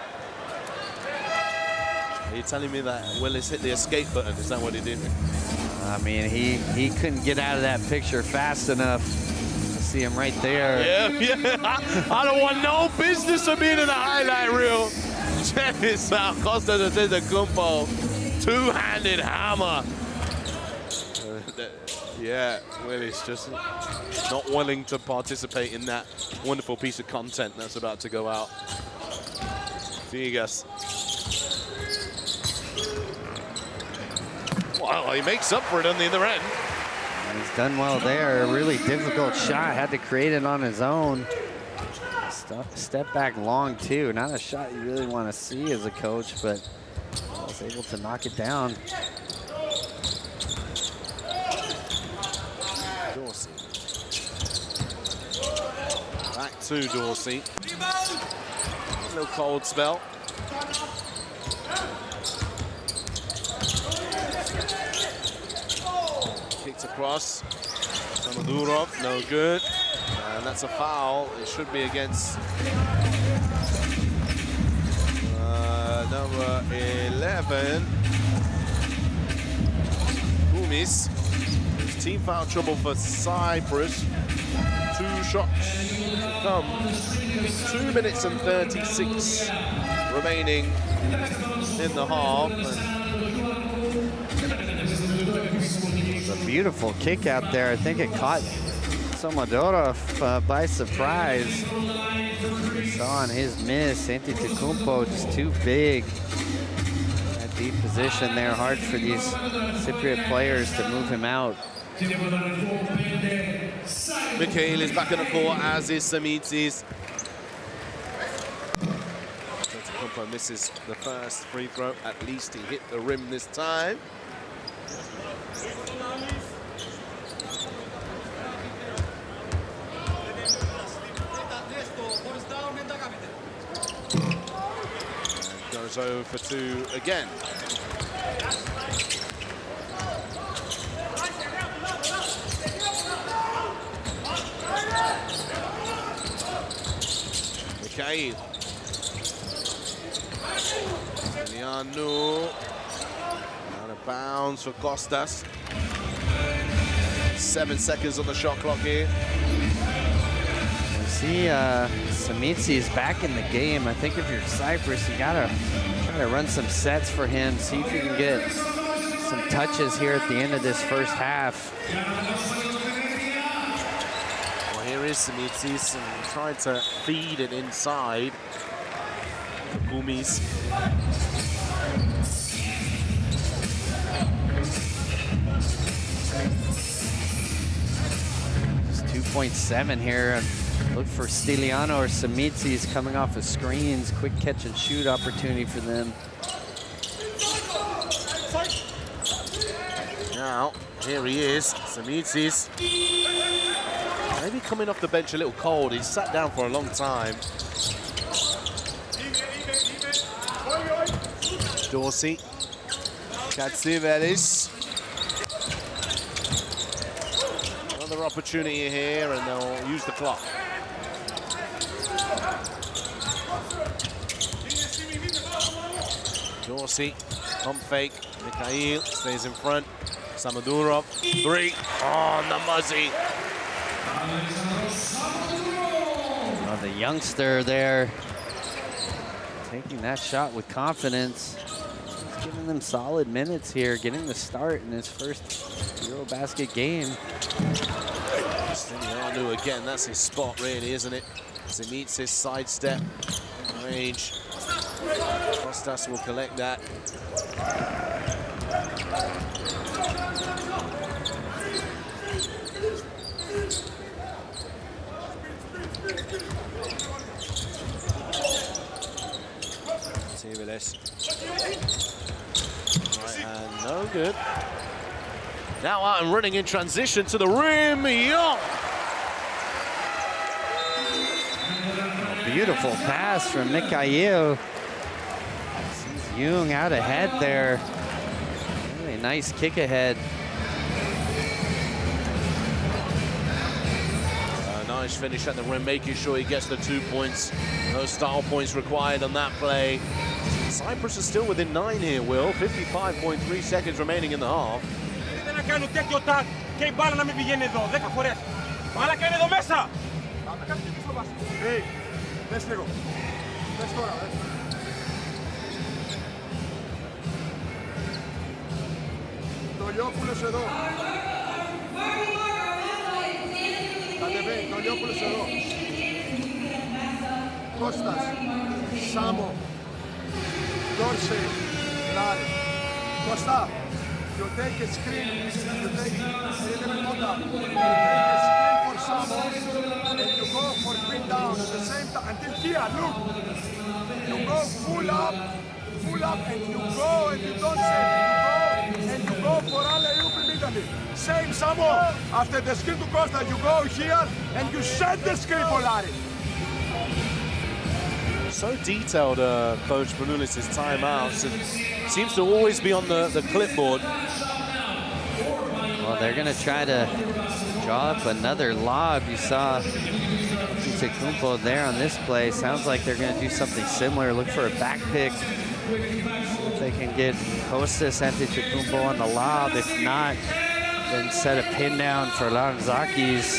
Are you telling me that Willis hit the escape button? Is that what he did? I mean, he couldn't get out of that picture fast enough. I see him right there. Yeah. I don't want no business of being in the highlight reel. Check this out. Costa Antetokounmpo, two-handed hammer. Yeah, Willis just not willing to participate in that wonderful piece of content that's about to go out. Villegas. Wow, he makes up for it on the other end. He's done well there. A really difficult shot. Had to create it on his own. Step back long, too. Not a shot you really want to see as a coach, but was able to knock it down. Dorsey. Back to Dorsey. A little cold spell. Kicked across. Samadurov, no good. And that's a foul. It should be against number 11. Kumis. Team foul trouble for Cyprus. 2 shots to come. 2 minutes and 36 remaining in the half. It's a beautiful kick out there. I think it caught Samadurov by surprise. We saw on his miss, Antetokounmpo just too big. That deep position there, hard for these Cypriot players to move him out. Mikhail is back in the court, as is Samitis. Antetokounmpo misses the first free throw. At least he hit the rim this time. Goes over for 2 again. Mikhail. Emiliano. Out of bounds for Costas. 7 seconds on the shot clock here. You see Samitsi back in the game. I think if you're Cyprus, you gotta try to run some sets for him. See if you can get some touches here at the end of this first half. Well, here is Samitsis and trying to feed it inside. Kumis. Just 2.7 here. Look for Stiliano or Samitsis coming off of screens. Quick catch and shoot opportunity for them. Now, here he is, Samitsis. Maybe coming off the bench a little cold. He's sat down for a long time. Dorsey. Katsivelis. Another opportunity here, and they'll use the clock. Dorsey, pump fake. Mikhail stays in front. Samadurov, 3 on the Muzzy. Oh, the youngster there taking that shot with confidence. He's giving them solid minutes here, getting the start in his first EuroBasket game. Stiliano again, that's his spot really, isn't it? As he meets his sidestep, range. Costas will collect that. Tivilis. Right hand, no good. Now out and running in transition to the rim, Young. Beautiful pass from Mikhail. Sees Young out ahead there. Really nice kick ahead. Nice finish at the rim, making sure he gets the 2 points. No style points required on that play. Cyprus is still within 9 here, Will. 55.3 seconds remaining in the half. Δεν να κάνω τέτοιο τάκ και η μπάλα να μην πηγαίνει εδώ, 10 φορές. Μπάλα κάνει εδώ μέσα. Πάμε κάτι πίσω μας. Δες λίγο. Δες τώρα, Το Λιόπουλος εδώ. Κατεβαίνει, το Λιόπουλος εδώ. Κώστας, Σάμο, Ντόρσεϊ, Λάρη. Κώστα, you take a screen, you take a screen for Samo, and you go for pin down at the same time, until here, look. You go full up, and you go, and you don't save, and you go for alley-oop immediately. Same Samo, after the screen to Costa, you go here, and you set the screen for Larry. So detailed, Coach Manoulis' timeouts, and seems to always be on the clipboard. Well, they're going to try to draw up another lob. You saw Antetokounmpo there on this play. Sounds like they're going to do something similar. Look for a back pick. If they can get Kostas Antetokounmpo on the lob. If not, then set a pin down for Lanzakis.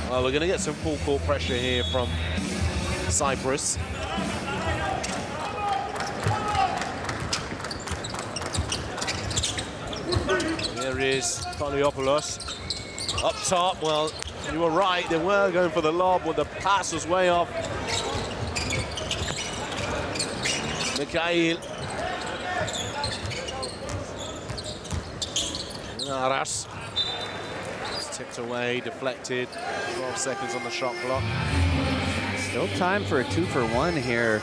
Well, we're going to get some full court pressure here from Cyprus. There is Koliopoulos up top. Well, you were right. They were going for the lob, but the pass was way off. Mikhail. Aras. Tipped away, deflected. 12 seconds on the shot clock. Still time for a 2-for-1 here.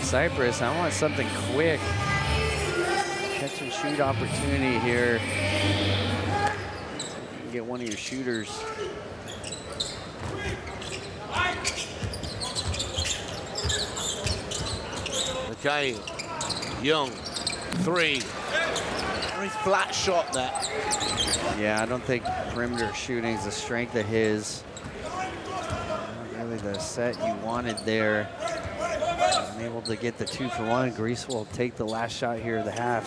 Cyprus, I want something quick. Catch and shoot opportunity here. Get one of your shooters. Okay, Young, 3. Very flat shot there. Yeah, I don't think perimeter shooting is a strength of his. Not really the set you wanted there. Unable to get the 2-for-1. Greece will take the last shot here of the half.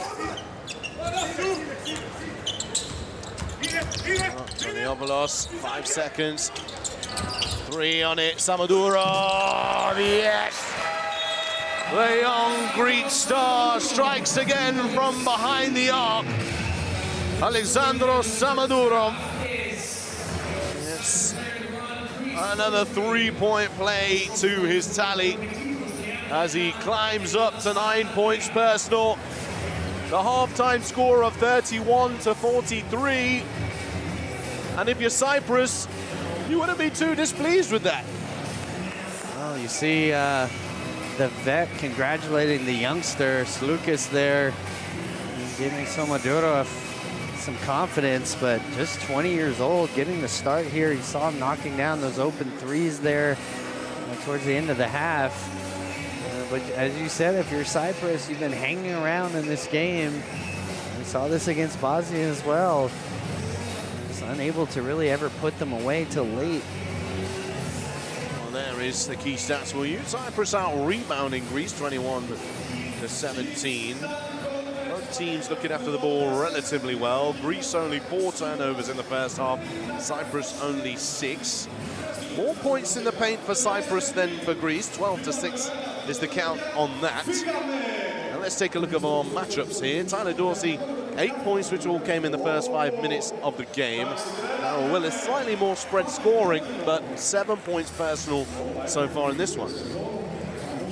Koliopoulos, 5 seconds. 3 on it. Samadurov, yes! The young Greek star strikes again from behind the arc. Alexandros Samadurov. It's another 3-point play to his tally as he climbs up to 9 points personal. The halftime score of 31-43. And if you're Cyprus, you wouldn't be too displeased with that. Well, you see the vet congratulating the youngster, Slukas there, giving Samadurov some confidence, but just 20 years old, getting the start here. You saw him knocking down those open threes there towards the end of the half. But as you said, if you're Cyprus, you've been hanging around in this game. We saw this against Bosnia as well. Just unable to really ever put them away till late. Well, there is the key stats for you. Cyprus out rebounding Greece 21-17. Both teams looking after the ball relatively well. Greece only 4 turnovers in the first half. Cyprus only 6. More points in the paint for Cyprus than for Greece. 12-6 is the count on that. Now let's take a look at our matchups here. Tyler Dorsey, 8 points, which all came in the first 5 minutes of the game. Willis, slightly more spread scoring, but 7 points personal so far in this one.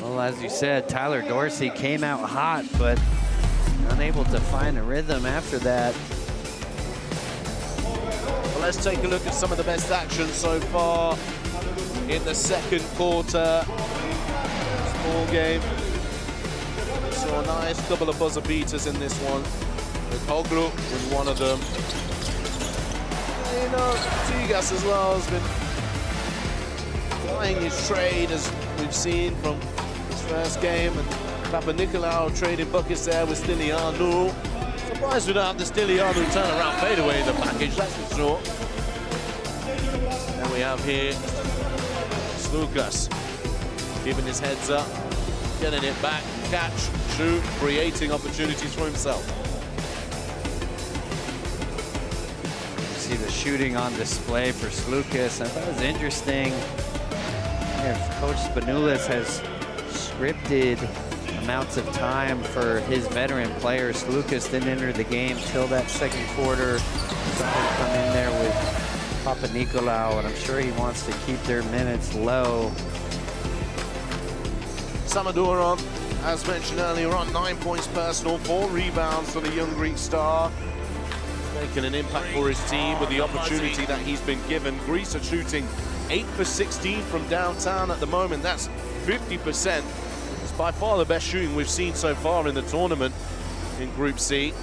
Well, as you said, Tyler Dorsey came out hot, but unable to find a rhythm after that. Well, let's take a look at some of the best action so far in the second quarter. Small game. Saw a nice double of buzzer beaters in this one. Koglu was one of them. You know, Tigas as well has been plying his trade, as we've seen from his first game. And Papanikolaou trading buckets there with Stilianou. Surprised we don't have the Stilianou turnaround fadeaway in the package, that's for sure. And we have here Lucas giving his heads up, getting it back, catch, shoot, creating opportunities for himself. See the shooting on display for Slukas. I thought it was interesting. Coach Spanoulis has scripted amounts of time for his veteran players. Slukas didn't enter the game till that second quarter. So he'll come in there with Papanikolaou, and I'm sure he wants to keep their minutes low. Samadouron, as mentioned earlier on, 9 points personal, 4 rebounds for the young Greek star. Making an impact for his team with the opportunity that he's been given. Greece are shooting 8 for 16 from downtown at the moment. That's 50%. It's by far the best shooting we've seen so far in the tournament in Group C.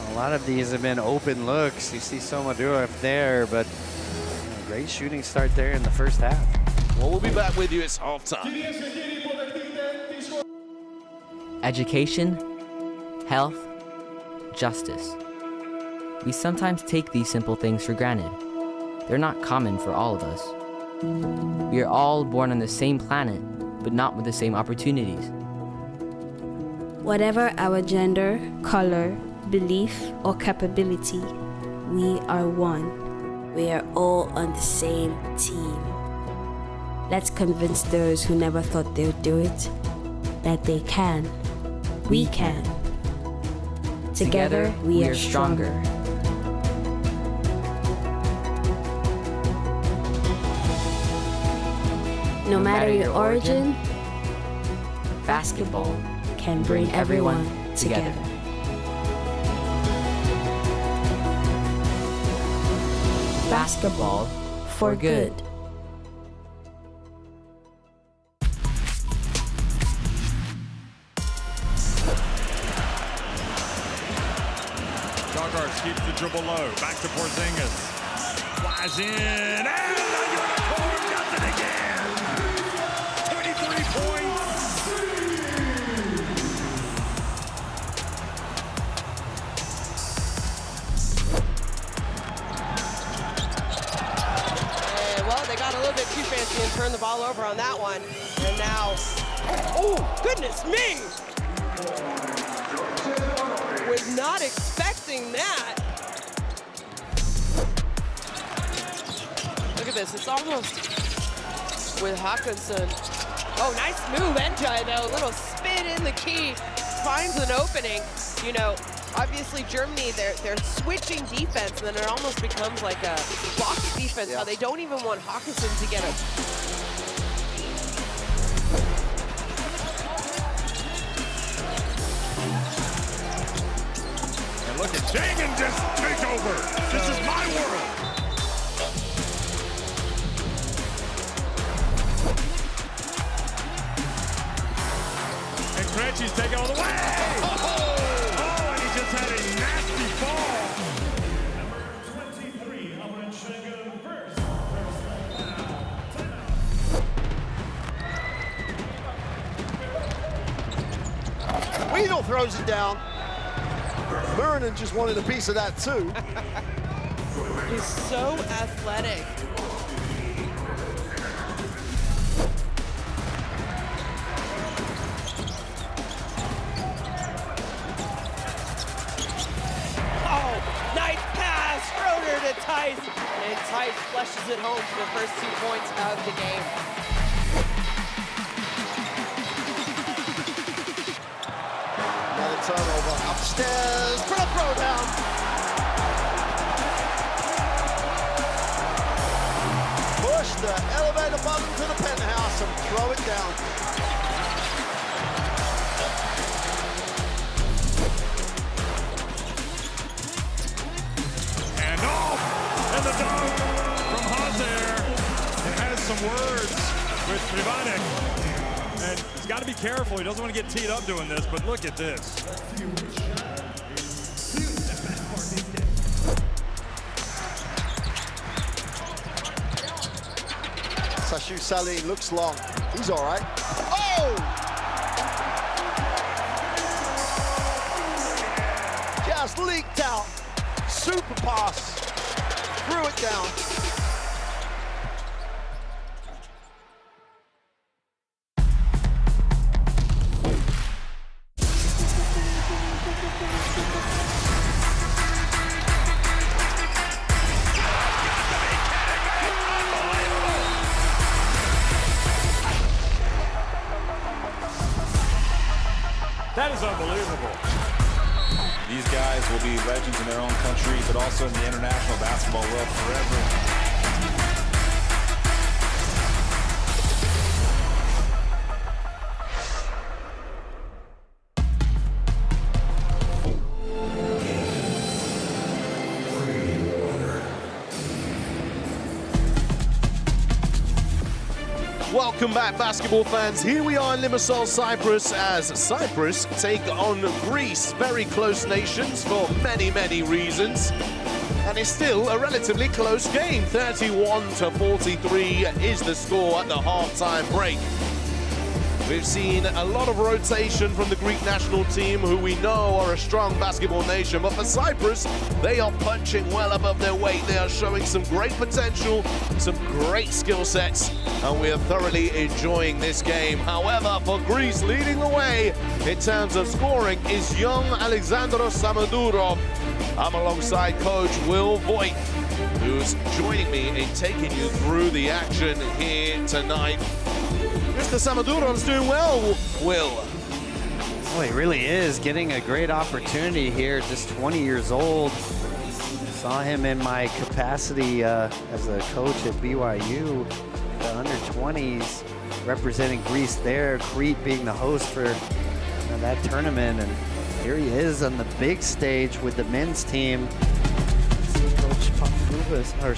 A lot of these have been open looks. You see Samadouron there, but great shooting start there in the first half. Well, we'll be back with you. It's halftime. Education, health, justice. We sometimes take these simple things for granted. They're not common for all of us. We are all born on the same planet, but not with the same opportunities. Whatever our gender, color, belief, or capability, we are one. We are all on the same team. Let's convince those who never thought they would do it that they can. We can. Together, we are stronger. No matter your origin, basketball can bring everyone together. Basketball for good. Keeps the dribble low. Back to Porzingis. Flies in. And the unicorn does it again. 23 points. And, well, they got a little bit too fancy and turned the ball over on that one. And now, oh, goodness me. Was not expecting that. Look at this, it's almost with Hawkinson. Oh, nice move, Enjai though, little spin in the key, finds an opening. You know, obviously Germany, they're switching defense, and then it almost becomes like a box defense, how they don't even want Hawkinson to get a look at Jagan just take over. This is my world. And Krejci's taking all the way. Oh, and he just had a nasty fall. Number 23, Alvin Schengen first. Weedle throws it down. Murinen just wanted a piece of that too. He's so athletic. Oh, nice pass, Schroeder to Tice. And Tice flushes it home for the first 2 points of the game. Turnover upstairs, put a throw down. Push the elevator button to the penthouse and throw it down. And off, and the dunk from Hazer. It has some words with Privanek. And he's got to be careful. He doesn't want to get teed up doing this, but look at this. Tashu Salim looks long. He's all right. Oh! Just leaked out. Super pass. Threw it down. That is unbelievable. These guys will be legends in their own country, but also in the international basketball world forever. Welcome back, basketball fans. Here we are in Limassol, Cyprus, as Cyprus take on Greece. Very close nations for many, many reasons. And it's still a relatively close game. 31-43 is the score at the halftime break. We've seen a lot of rotation from the Greek national team, who we know are a strong basketball nation. But for Cyprus, they are punching well above their weight. They are showing some great potential, some great skill sets, and we are thoroughly enjoying this game. However, for Greece, leading the way in terms of scoring is young Alexandros Samadourov. I'm alongside Coach Will Voigt, who's joining me in taking you through the action here tonight. Mr. Samadourov's doing well, Will. Oh, he really is getting a great opportunity here, just 20 years old. Saw him in my capacity as a coach at BYU, the under 20s, representing Greece there, Crete being the host for that tournament. And here he is on the big stage with the men's team. Coach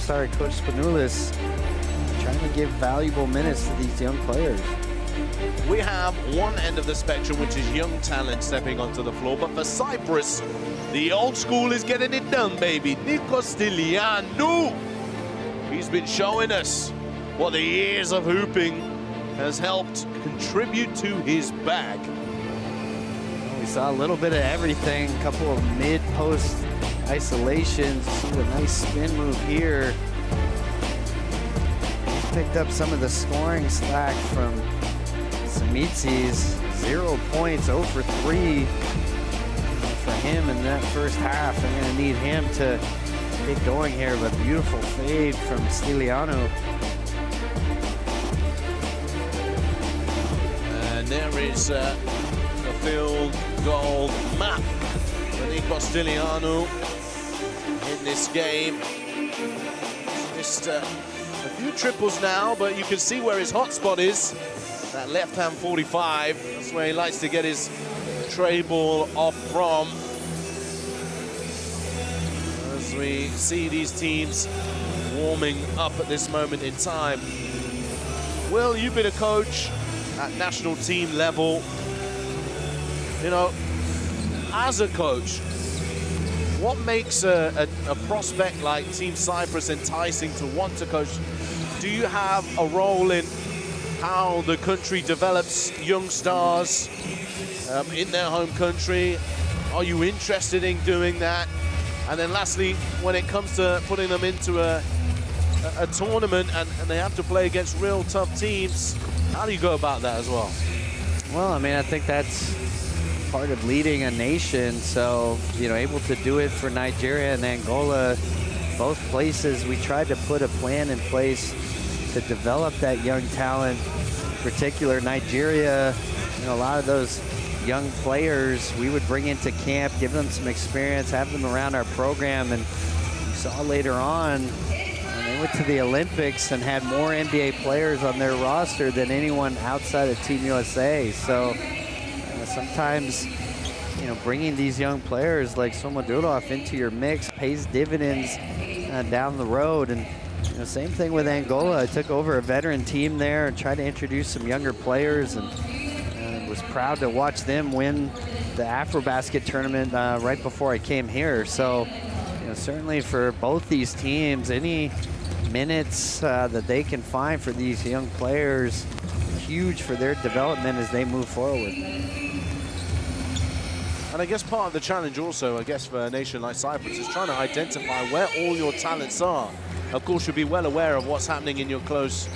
Spanoulis trying to give valuable minutes to these young players. We have one end of the spectrum, which is young talent stepping onto the floor. But for Cyprus, the old school is getting it done, baby. Nikos Stylianou. He's been showing us what the years of hooping has helped contribute to his bag. We saw a little bit of everything, a couple of mid-post isolations. See the nice spin move here. Picked up some of the scoring slack from Samitzis. 0 points, 0 for 3 for him in that first half. I'm going to need him to get going here, but beautiful fade from Stylianou. And there is the field goal map for Nikos Stylianou in this game. Just a few triples now, but you can see where his hot spot is. That left-hand 45. That's where he likes to get his tray ball off from. As we see these teams warming up at this moment in time. Will, you've been a coach at national team level. You know, as a coach, what makes a prospect like Team Cyprus enticing to want to coach? Do you have a role in how the country develops young stars in their home country? Are you interested in doing that? And then lastly, when it comes to putting them into a tournament and they have to play against real tough teams, how do you go about that as well? Well, I mean, I think that's part of leading a nation. So, you know, able to do it for Nigeria and Angola, both places, we tried to put a plan in place to develop that young talent. In particular, Nigeria, you know, a lot of those young players we would bring into camp, give them some experience, have them around our program. And you saw later on, when they went to the Olympics and had more NBA players on their roster than anyone outside of Team USA. So sometimes, you know, bringing these young players like Samadourov into your mix pays dividends down the road. And you know, same thing with Angola. I took over a veteran team there and tried to introduce some younger players, and was proud to watch them win the EuroBasket tournament right before I came here. So, you know, certainly for both these teams, any minutes that they can find for these young players, huge for their development as they move forward. And I guess part of the challenge also, I guess, for a nation like Cyprus is trying to identify where all your talents are. Of course, you'll be well aware of what's happening in your close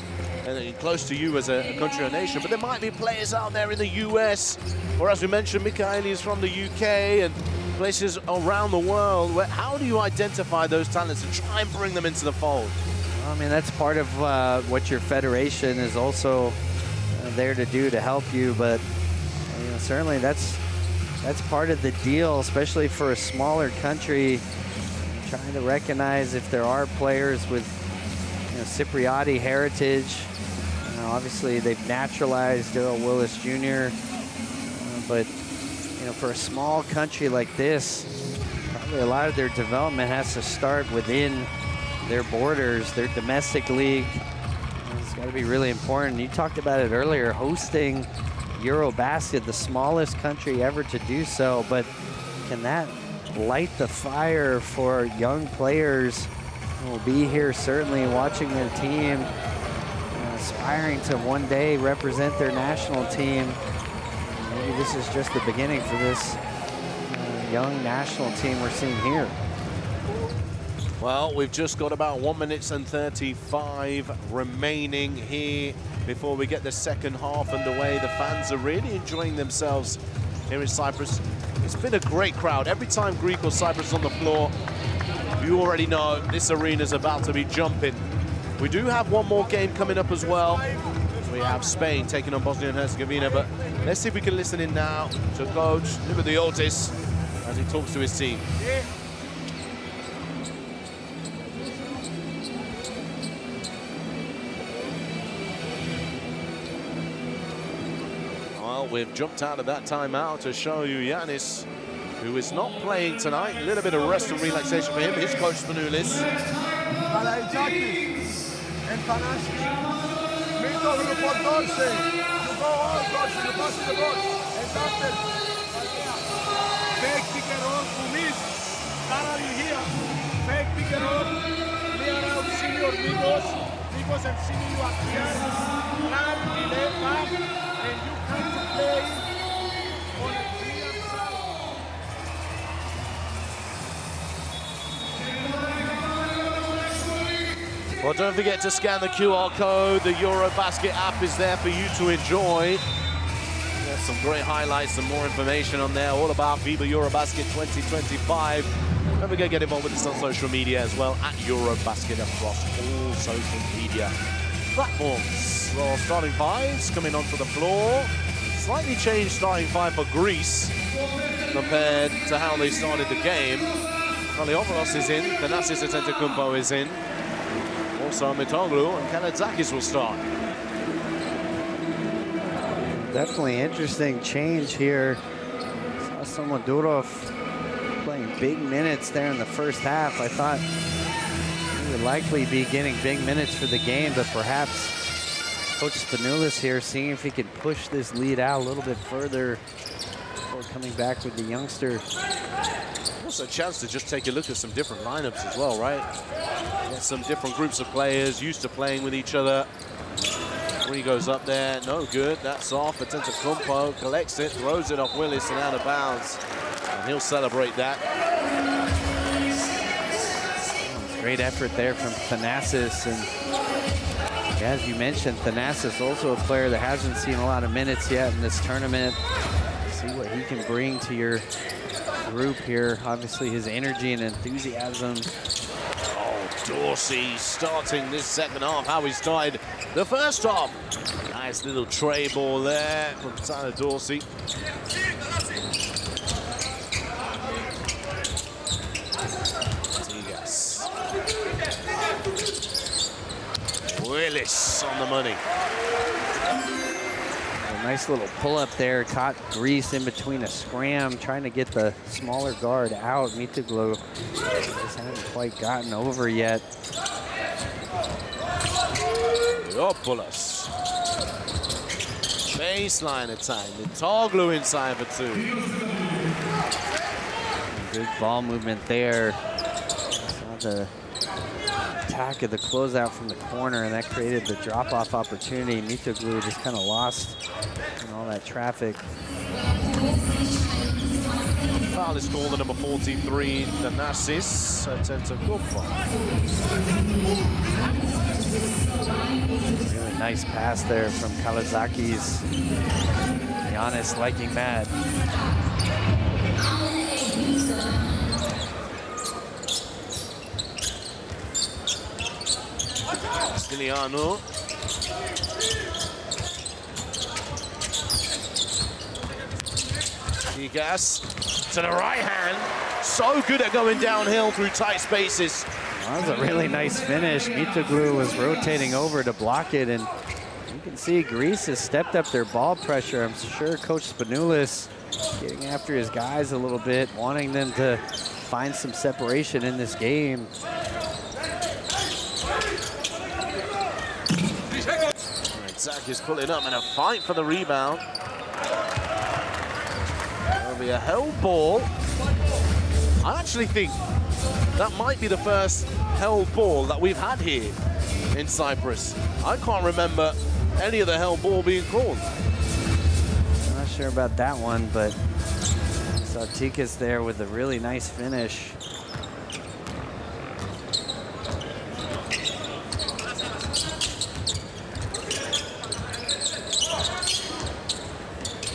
to you as a country or nation, but there might be players out there in the US, or as we mentioned, Mikaeli is from the UK, and places around the world. How do you identify those talents and try and bring them into the fold? I mean, that's part of what your federation is also there to do to help you, but you know, certainly that's part of the deal, especially for a smaller country, trying to recognize if there are players with Cypriot heritage. Obviously, they've naturalized Daryl Willis Jr., but for a small country like this, probably a lot of their development has to start within their borders, their domestic league. It's got to be really important. You talked about it earlier, hosting EuroBasket, the smallest country ever to do so, but can that light the fire for young players who will be here certainly watching their team, aspiring to one day represent their national team. Maybe this is just the beginning for this young national team we're seeing here. Well, we've just got about 1 minute and 35 remaining here before we get the second half underway. The fans are really enjoying themselves here in Cyprus. It's been a great crowd. Every time Greek or Cyprus is on the floor, you already know this arena's about to be jumping. We do have one more game coming up as well. We have Spain taking on Bosnia and Herzegovina, but let's see if we can listen in now to Coach Otis as he talks to his team. Well, we've jumped out of that timeout to show you Yanis, who is not playing tonight. A little bit of rest and relaxation for him. His coach Spanoulis. And Thanasis, middle for Dorsey. You go on, Dorsey, you pass the ball. And after, fake pick and roll to miss. Parallel here. Fake pick and roll. Clear out senior Nikos. Nikos and senior you are clear. Run, delay, back. And you come to play on a clear side. Well, don't forget to scan the QR code. The EuroBasket app is there for you to enjoy. There's some great highlights and more information on there, all about FIBA EuroBasket 2025. Don't forget to get involved with us on social media as well, at EuroBasket across all social media platforms. Well, starting fives coming onto the floor. Slightly changed starting five for Greece compared to how they started the game. Kaliovaros is in, Thanasis Antetokounmpo is in. Also, Mitoglu and Kanadzakis will start. Definitely interesting change here. Saw Samodurov playing big minutes there in the first half. I thought he would likely be getting big minutes for the game, but perhaps Coach Spanoulis here seeing if he could push this lead out a little bit further before coming back with the youngster. Also a chance to just take a look at some different lineups as well, right? Get some different groups of players used to playing with each other. Three goes up there, no good. That's off. Antetokounmpo collects it, throws it off Willis and out of bounds. And he'll celebrate that. Great effort there from Thanasis. And as you mentioned, Thanasis also a player that hasn't seen a lot of minutes yet in this tournament. See what he can bring to your group here. Obviously his energy and enthusiasm. Oh, Dorsey starting this second half, how he started the first half. Nice little tray ball there from Tyler Dorsey. Tigas. Willis on the money. A nice little pull-up there, caught Greece in between a scram, trying to get the smaller guard out. Mitoglu just hasn't quite gotten over yet. Leopoulos. Baseline attack. Mitoglu inside for two. Good ball movement there. Saw the attack of the closeout from the corner, and that created the drop-off opportunity. Mitoglou just kind of lost in all that traffic. Foul is called, the number 43, Thanasis Antetokounmpo. Really nice pass there from Kawasakis. Giannis liking that. Stiliano. Gigas to the right hand. So good at going downhill through tight spaces. That was a really nice finish. Mitoglou was rotating over to block it, and you can see Greece has stepped up their ball pressure. I'm sure Coach Spanoulis getting after his guys a little bit, wanting them to find some separation in this game. Zach is pulling up in a fight for the rebound. That'll be a held ball. I actually think that might be the first held ball that we've had here in Cyprus. I can't remember any of the held ball being called. I'm not sure about that one, but saw Tikas there with a really nice finish.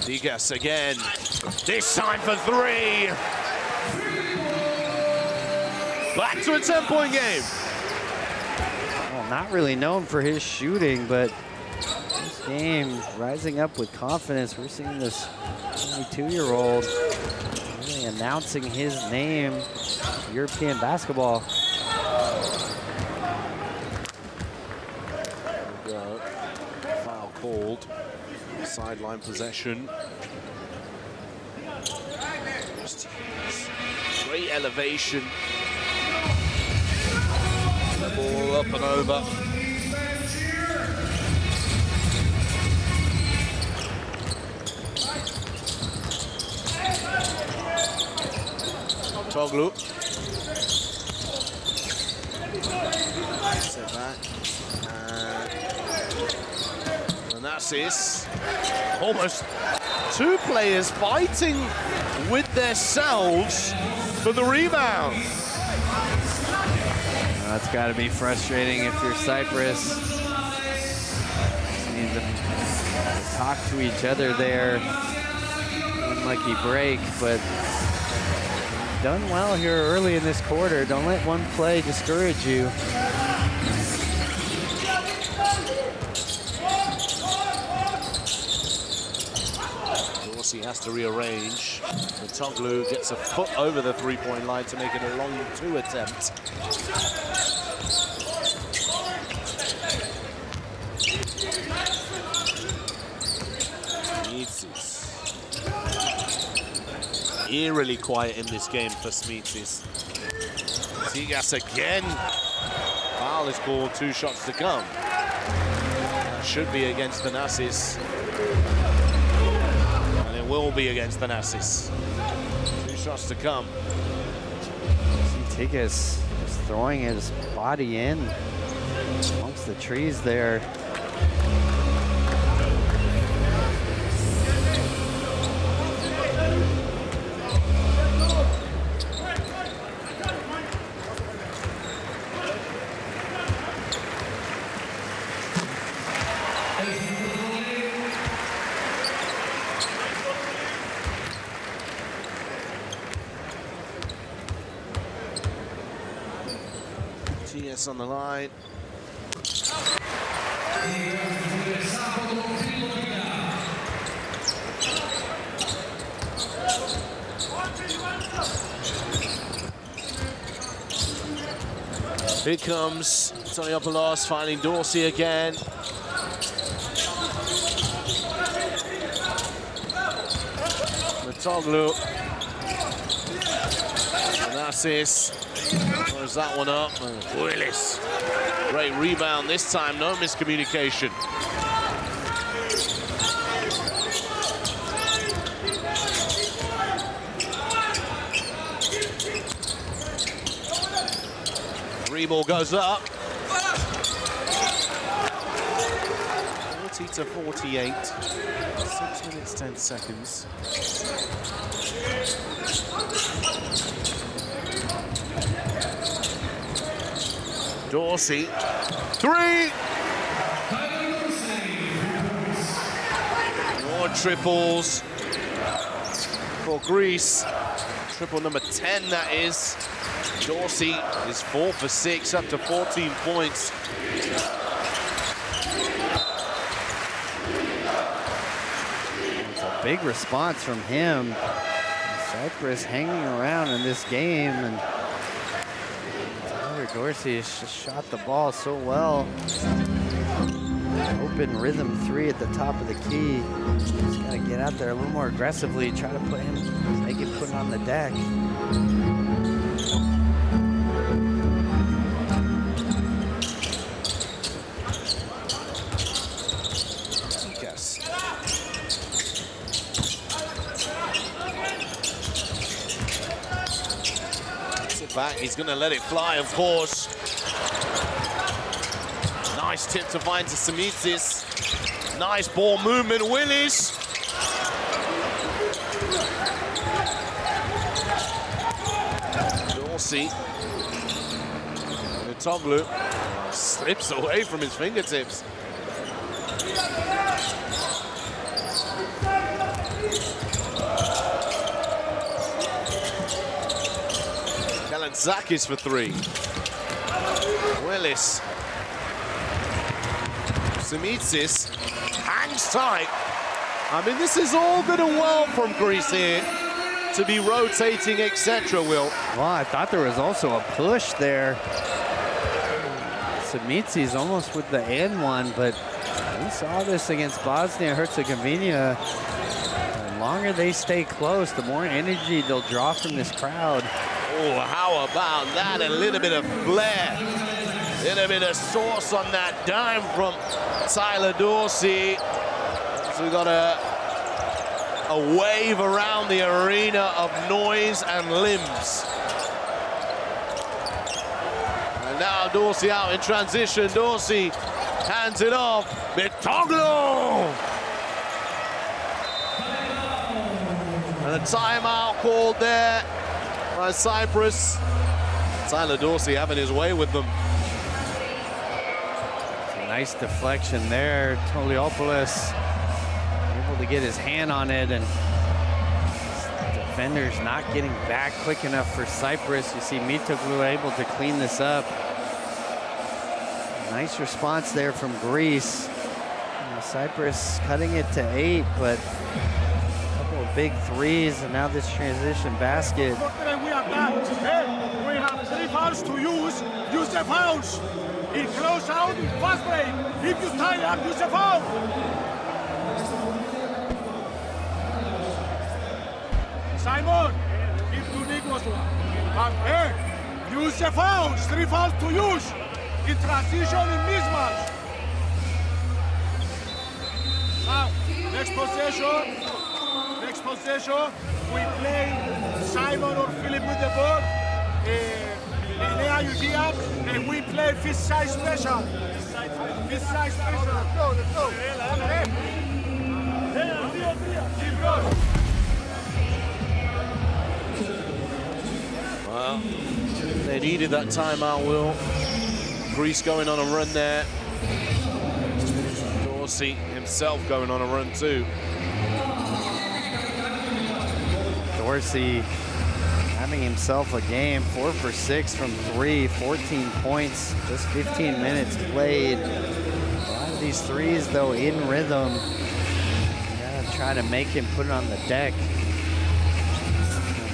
Digas again, this time for three. Back to a 10-point game. Well, not really known for his shooting, but this game rising up with confidence. We're seeing this 22-year-old really announcing his name in European basketball. There we go. Foul called. Sideline possession. Great elevation. The ball up and over. Toglu. Step back. And that's it. Almost two players fighting with themselves for the rebound. That's got to be frustrating if you're Cyprus. Need them to talk to each other there. Unlucky break, but done well here early in this quarter. Don't let one play discourage you. He has to rearrange. Toglu gets a foot over the three-point line to make it a long two attempt. Eerily quiet in this game for Smeetsis. Tigas again. Foul is called, 2 shots to come. That should be against Thanasis. Will be against Thanasis. 2 shots to come. Tikas just throwing his body in amongst the trees there. TS on the line. Here comes Toniopoulos finding Dorsey again. Toglu. Thanasis. Throws that one up. Willis. Great rebound this time. No miscommunication. Three ball goes up. 40-48. 6 minutes, 10 seconds. Dorsey, 3! More triples for Greece. Triple number 10, that is. Dorsey is 4 for 6, up to 14 points. It's a big response from him. Cyprus hanging around in this game, and Tyler Dorsey has just shot the ball so well. Open rhythm 3 at the top of the key. Just gotta get out there a little more aggressively, try to put him, make him put it on the deck. Yes. Sit back, he's gonna let it fly, of course. Nice tip to find to Simitsis. Nice ball movement, Willis. Dorsey. Toglu slips away from his fingertips. Kalantzakis for 3. Willis. Simitsis hangs tight. I mean, this is all good and well from Greece here to be rotating, etc., Will. Well, I thought there was also a push there. Simitsis almost with the and one, but we saw this against Bosnia-Herzegovina. The longer they stay close, the more energy they'll draw from this crowd. Oh, how about that? A little bit of flair. A little bit of sauce on that dime from Tyler Dorsey. So we got a wave around the arena of noise and limbs. And now Dorsey out in transition. Dorsey hands it off. Mitoglu! And a timeout called there by Cyprus. Tyler Dorsey having his way with them. Nice deflection there. Toliopoulos able to get his hand on it, and defenders not getting back quick enough for Cyprus. You see Mitoglu able to clean this up. Nice response there from Greece. Cyprus cutting it to 8, but a couple of big threes, and now this transition basket. We are done. Hey, we have 3 fouls to use. Use the fouls. In close out, in fast break. If you tie up, use a foul. Simon, give to Nikos one. And hey, use the fouls. 3 fouls to use. In transition, in mismatch. Now, next possession, we play Simon or Philip with the ball. Enea, you hear, and we play fist side special. Fist side special. Let's go. Keep going. Well, they needed that timeout, Will. Greece going on a run there. Dorsey himself going on a run too. Dorsey having himself a game, 4 for 6 from 3, 14 points, just 15 minutes played. A lot of these threes, though, in rhythm. You gotta try to make him put it on the deck.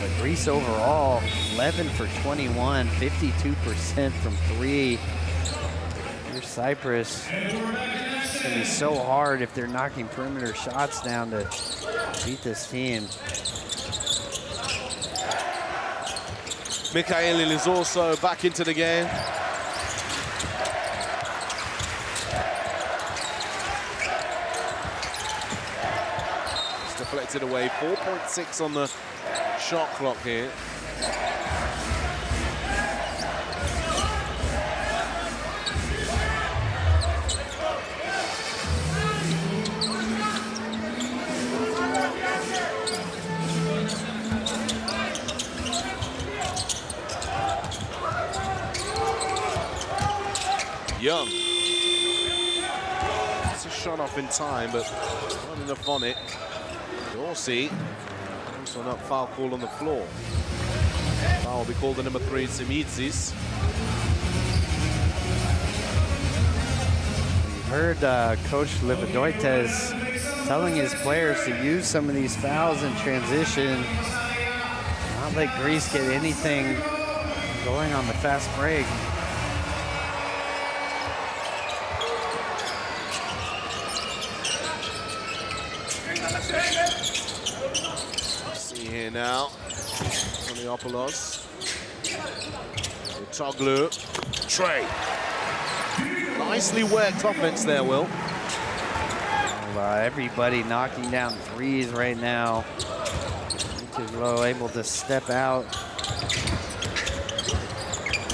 But Greece overall, 11 for 21, 52% from 3. Here's Cyprus. It's gonna be so hard if they're knocking perimeter shots down to beat this team. Mikhailin is also back into the game. It's deflected away. 4.6 on the shot clock here. Young. It's a shot off in time, but not enough on it. Dorsey. Also not foul call on the floor. Foul will be called the number 3, Simitzis. We heard Coach Livadoites telling his players to use some of these fouls in transition. Not let Greece get anything going on the fast break. See here now, Toniopoulos. Toglu. Trey. Nicely worked offense there, Will. Everybody knocking down threes right now. Low able to step out.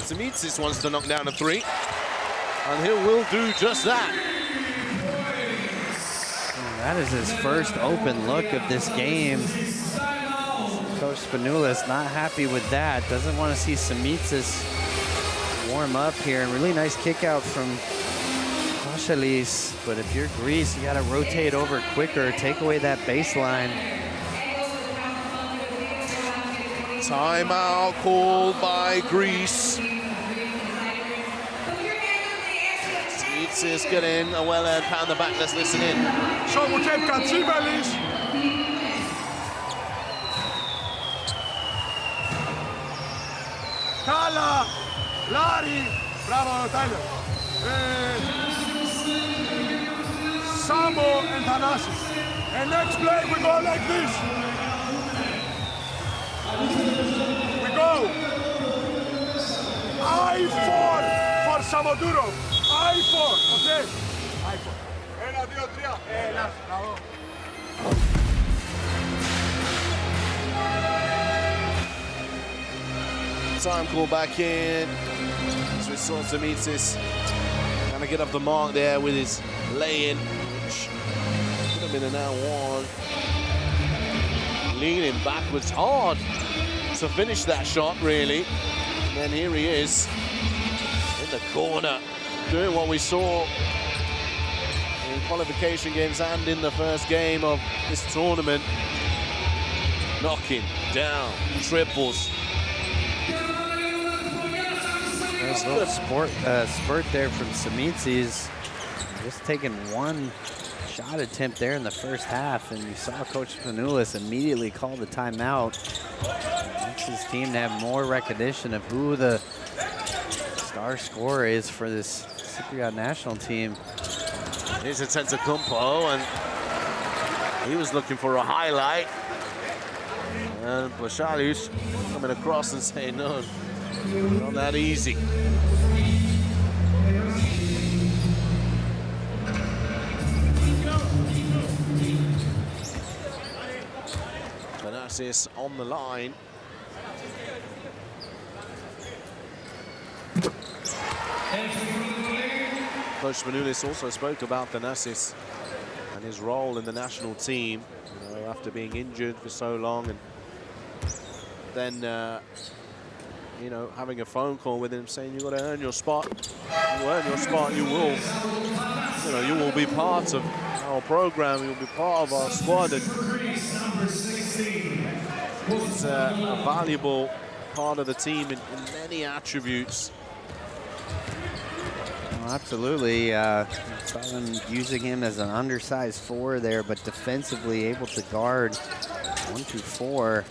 Simitzis wants to knock down a 3, and he will do just that. That is his first open look of this game. Coach Spanoulis not happy with that. Doesn't want to see Simitzis warm up here. And really nice kick out from Kochalis. But if you're Greece, you got to rotate over quicker, take away that baseline. Timeout called by Greece. Simitzis get in, a well-earned pound the back, let's listen in. Kala, Lari, bravo Tyler. Sambo and Thanasis. And next play we go like this. We go. I-4 for Samoduro. I-4, okay? I-4. 1, 2, 3. Έλα, bravo. Time call back in. So we saw Simitzis trying to get up the mark there with his lay-in, which could have been an L1. Leaning backwards hard to finish that shot, really. And then here he is in the corner, doing what we saw in qualification games and in the first game of this tournament. Knocking down triples. Nice little spurt there from Simitzis. Just taking one shot attempt there in the first half, and you saw Coach Spanoulis immediately call the timeout. Wants his team to have more recognition of who the star scorer is for this Cypriot national team. Here's a Antetokounmpo, and he was looking for a highlight. And Kochalis coming across and saying, no, not that easy. Thanasis on the line. Coach Spanoulis also spoke about Thanasis and his role in the national team, you know, after being injured for so long, and then you know, having a phone call with him saying, you got to earn your spot. You earn your spot, you will, you know, you will be part of our program. You'll be part of our squad. And it's a valuable part of the team in many attributes. Well, absolutely. Saw them using him as an undersized 4 there, but defensively able to guard 1 through 4.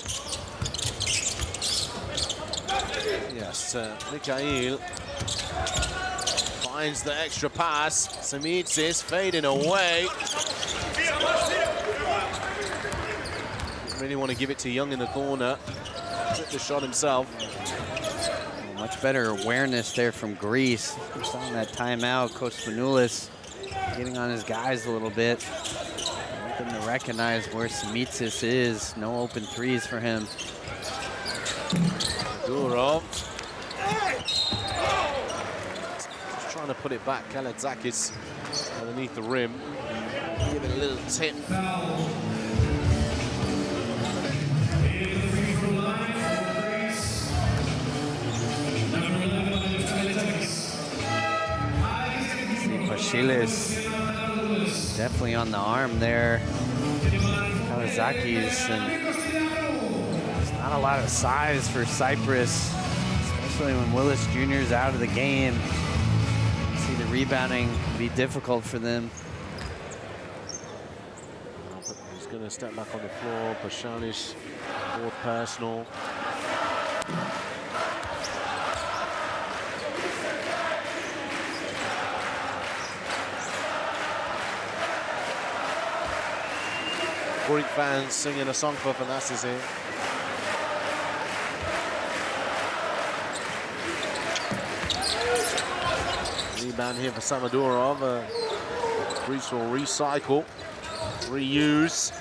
Yes, Mikhail finds the extra pass. Simitzis fading away. Didn't really want to give it to Young in the corner. Took the shot himself. Well, much better awareness there from Greece. Just on that timeout, Coach Spanoulis getting on his guys a little bit. Want them to recognize where Simitzis is. No open threes for him. Durov. Just trying to put it back. Kaladzakis underneath the rim. Give it a little tip. Chiles definitely on the arm there. Kawasakis, and there's not a lot of size for Cyprus, especially when Willis Jr. is out of the game. See, the rebounding can be difficult for them. He's going to step back on the floor. Pashanis, fourth personal. Greek fans singing a song for Thanasis here. Rebound here for Samadurov. Greece will recycle, reuse.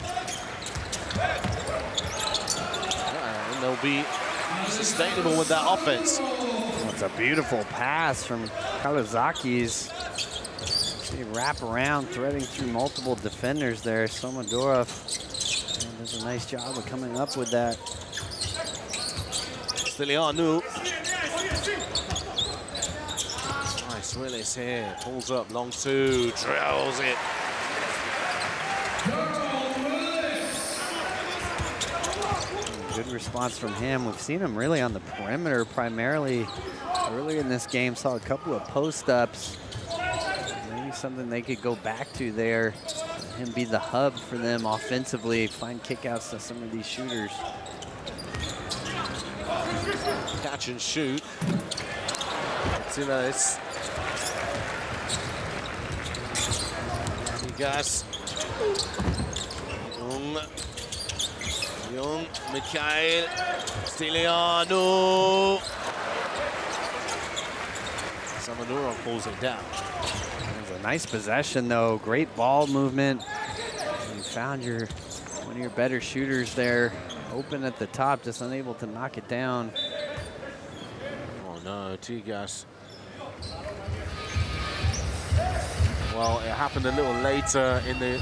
And they'll be sustainable with that offense. Well, it's a beautiful pass from Kawasakis. Wrap around, threading through multiple defenders there. Samadurov does a nice job of coming up with that. Stylianou. Nice Willis here. Pulls up, long two, drills it. Good response from him. We've seen him really on the perimeter primarily. Earlier in this game, saw a couple of post-ups. Something they could go back to there, him be the hub for them offensively, find kickouts to some of these shooters. Catch and shoot. Silas. Gas. Young, Mikhail, Stylianou. Samadurov pulls it down. Nice possession though, great ball movement. You found one of your better shooters there, open at the top, just unable to knock it down. Oh no, Tigas. Well, it happened a little later in the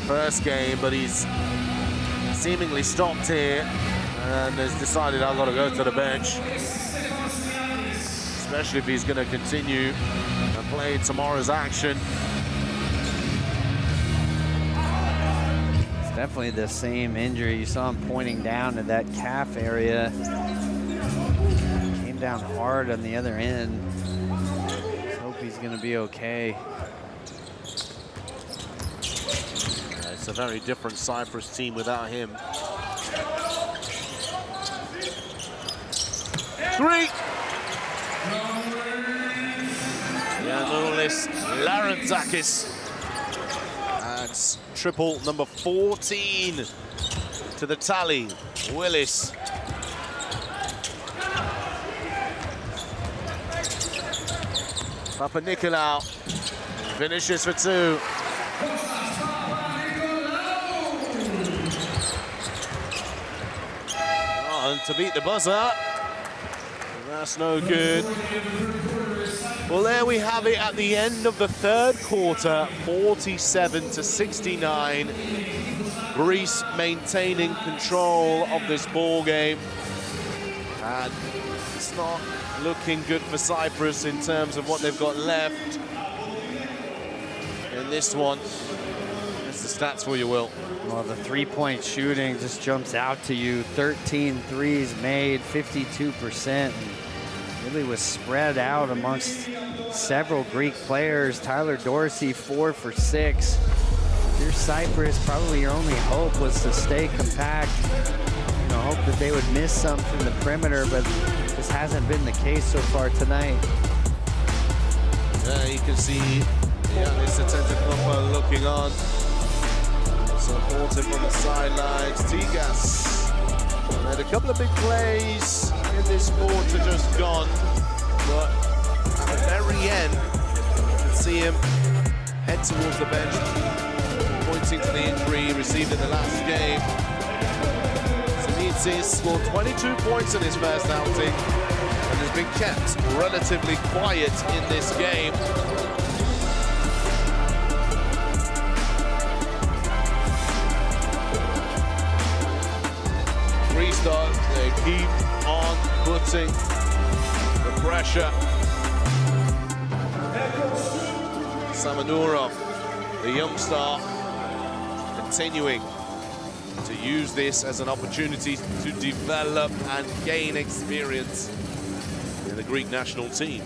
first game, but he's seemingly stopped here and has decided I've got to go to the bench. Especially if he's going to continue and play tomorrow's action. It's definitely the same injury. You saw him pointing down to that calf area. Came down hard on the other end. Let's hope he's going to be okay. Yeah, it's a very different Cyprus team without him. Three! Giannoulis Larentzakis adds triple number 14 to the tally. Willis. Papanikolaou finishes for two. Oh, and to beat the buzzer. That's no good. Well, there we have it at the end of the third quarter, 47-69. Greece maintaining control of this ball game. And it's not looking good for Cyprus in terms of what they've got left in this one. That's the stats for you, Will. Well, the three-point shooting just jumps out to you. 13 threes made, 52%. Really was spread out amongst several Greek players. Tyler Dorsey, 4 for 6. If you're Cyprus, probably your only hope was to stay compact. You know, hope that they would miss some from the perimeter, but this hasn't been the case so far tonight. Yeah, you can see Giannis Antetokounmpo looking on. Supported from the sidelines. Tigas. Had a couple of big plays in this quarter just gone, but at the very end, you can see him head towards the bench, pointing to the injury he received in the last game. Zenitsis scored 22 points in his first outing and has been kept relatively quiet in this game. Restart, they keep on putting the pressure. Samadurov, the young star, continuing to use this as an opportunity to develop and gain experience in the Greek national team.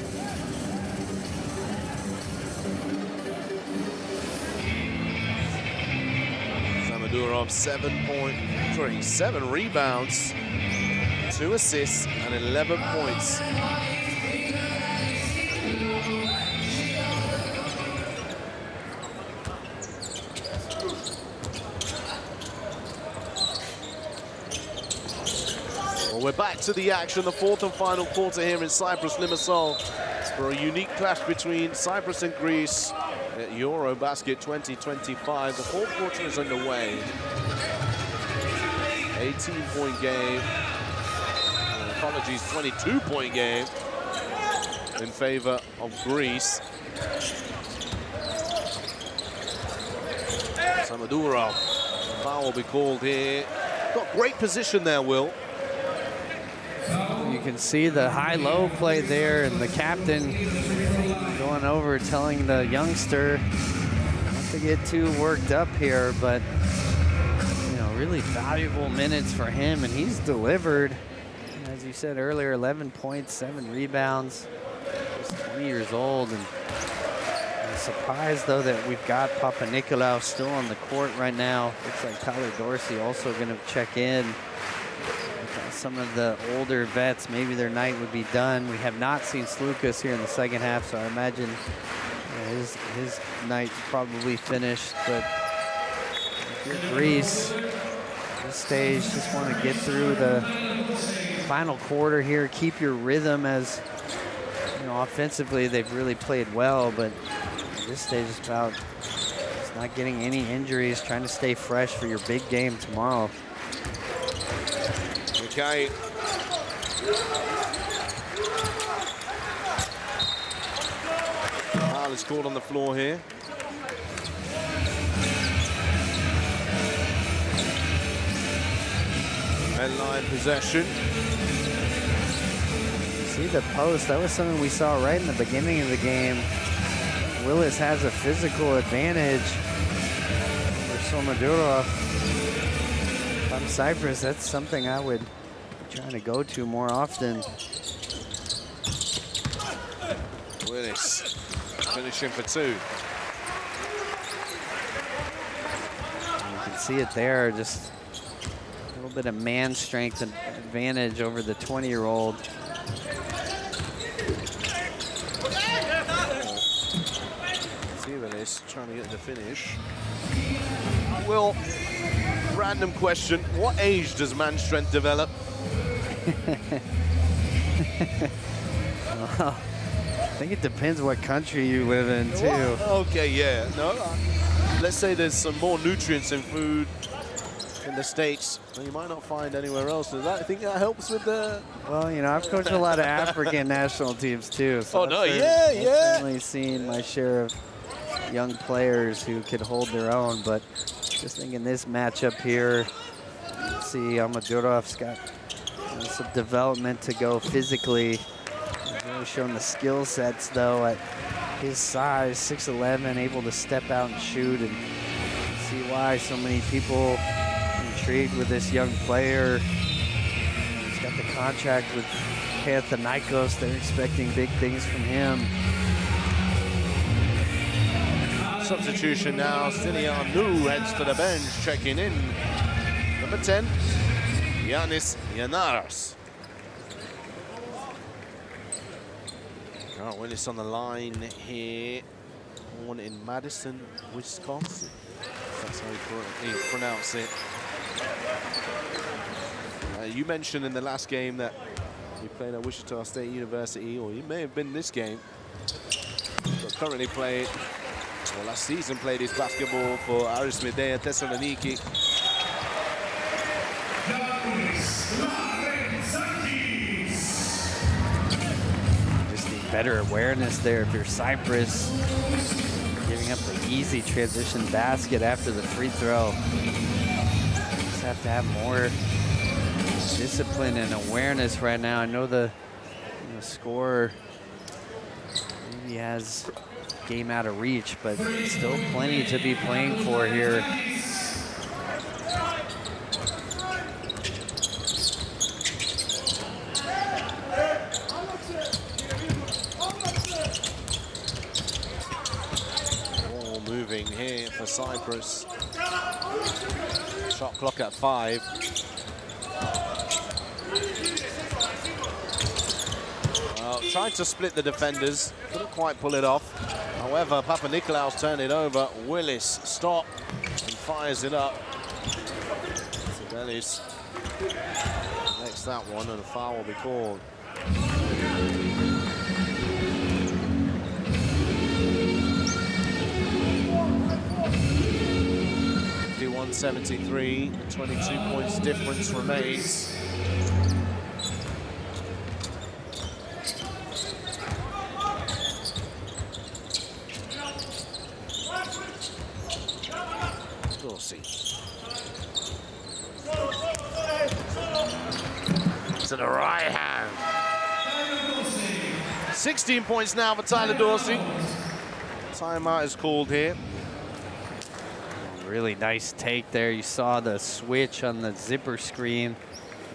Samadurov, 7 rebounds, 2 assists, and 11 points. Well, we're back to the action, the fourth and final quarter here in Cyprus, Limassol, for a unique clash between Cyprus and Greece at EuroBasket 2025. The fourth quarter is underway. 18-point game. Apologies, 22-point game in favor of Greece. Samadurov, foul will be called here. Got great position there, Will. You can see the high-low play there, and the captain going over telling the youngster not to get too worked up here, but you know, really valuable minutes for him, and he's delivered. As you said earlier, 11 points, 7 rebounds. He's 20 years old, and I'm surprised though that we've got Papanikolaou still on the court right now. Looks like Tyler Dorsey also going to check in. Some of the older vets, maybe their night would be done. We have not seen Slukas here in the second half, so I imagine his night's probably finished. But if you're Greece, this stage, just want to get through the final quarter here, keep your rhythm. As you know, offensively they've really played well, but this stage is about just not getting any injuries, trying to stay fresh for your big game tomorrow. Okay. Foul is called on the floor here. Red line possession. See the post, that was something we saw right in the beginning of the game. Willis has a physical advantage over Samadurov. If I'm Cyprus, that's something I would be trying to go to more often. Willis finishing for 2. And you can see it there, just a little bit of man strength and advantage over the 20-year-old. Willis trying to get the finish. Well, random question. What age does man strength develop? Well, I think it depends what country you live in, too. Well, okay, yeah. No, let's say there's some more nutrients in food in the States that you might not find anywhere else. Does that, I think that helps with the... Well, you know, I've coached a lot of African national teams, too. So oh, no, yeah. I've certainly seen my share of young players who could hold their own, but just thinking this matchup here, let's see, Almadurov's got some development to go physically. He's really shown the skill sets, though, at his size, 6'11", able to step out and shoot, and see why so many people are intrigued with this young player. He's got the contract with Panathinaikos. They're expecting big things from him. Substitution now. Stylianou heads to the bench, checking in. Number 10, Giannis Giannaras. Carl Willis on the line here. Born in Madison, Wisconsin. That's how you pronounce it. You mentioned in the last game that you played at Wichita State University, or you may have been this game. But currently played. Well, last season played his basketball for Aris Medea Thessaloniki. Just need better awareness there if you're Cyprus. Giving up the easy transition basket after the free throw. Just have to have more discipline and awareness right now. I know the scorer maybe has game out of reach, but still plenty to be playing for here. Ball moving here for Cyprus. Shot clock at 5. Well, tried to split the defenders, couldn't quite pull it off. However, Papanikolaou's turned it over. Willis stop and fires it up. Sibelis makes that one, and a foul will be called. 51-73, 22 points difference remains. Dorsey. To the right hand. 16 points now for Tyler Dorsey. Timeout is called here. Really nice take there. You saw the switch on the zipper screen.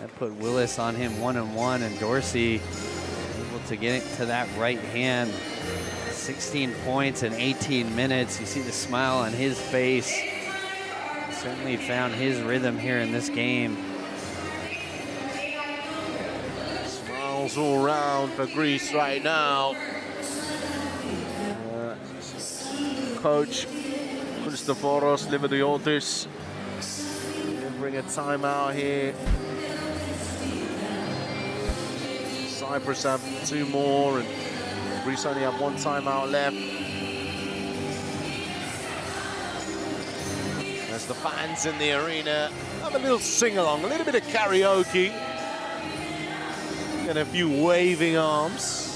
That put Willis on him 1-on-1, and Dorsey able to get it to that right hand. 16 points in 18 minutes. You see the smile on his face. Certainly found his rhythm here in this game. Smiles all round for Greece right now. Coach Christoforos Lividiotis will bring a timeout here. Cyprus have 2 more, and Greece only have 1 timeout left. As the fans in the arena have a little sing-along, a little bit of karaoke, and a few waving arms.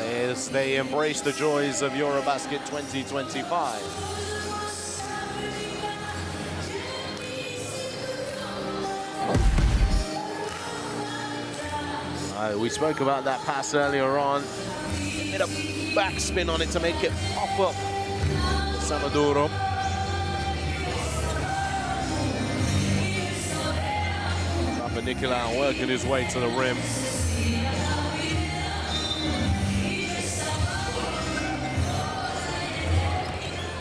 As they embrace the joys of EuroBasket 2025. We spoke about that pass earlier on. Made a backspin on it to make it pop up. Samaduro. Papanikolaou working his way to the rim.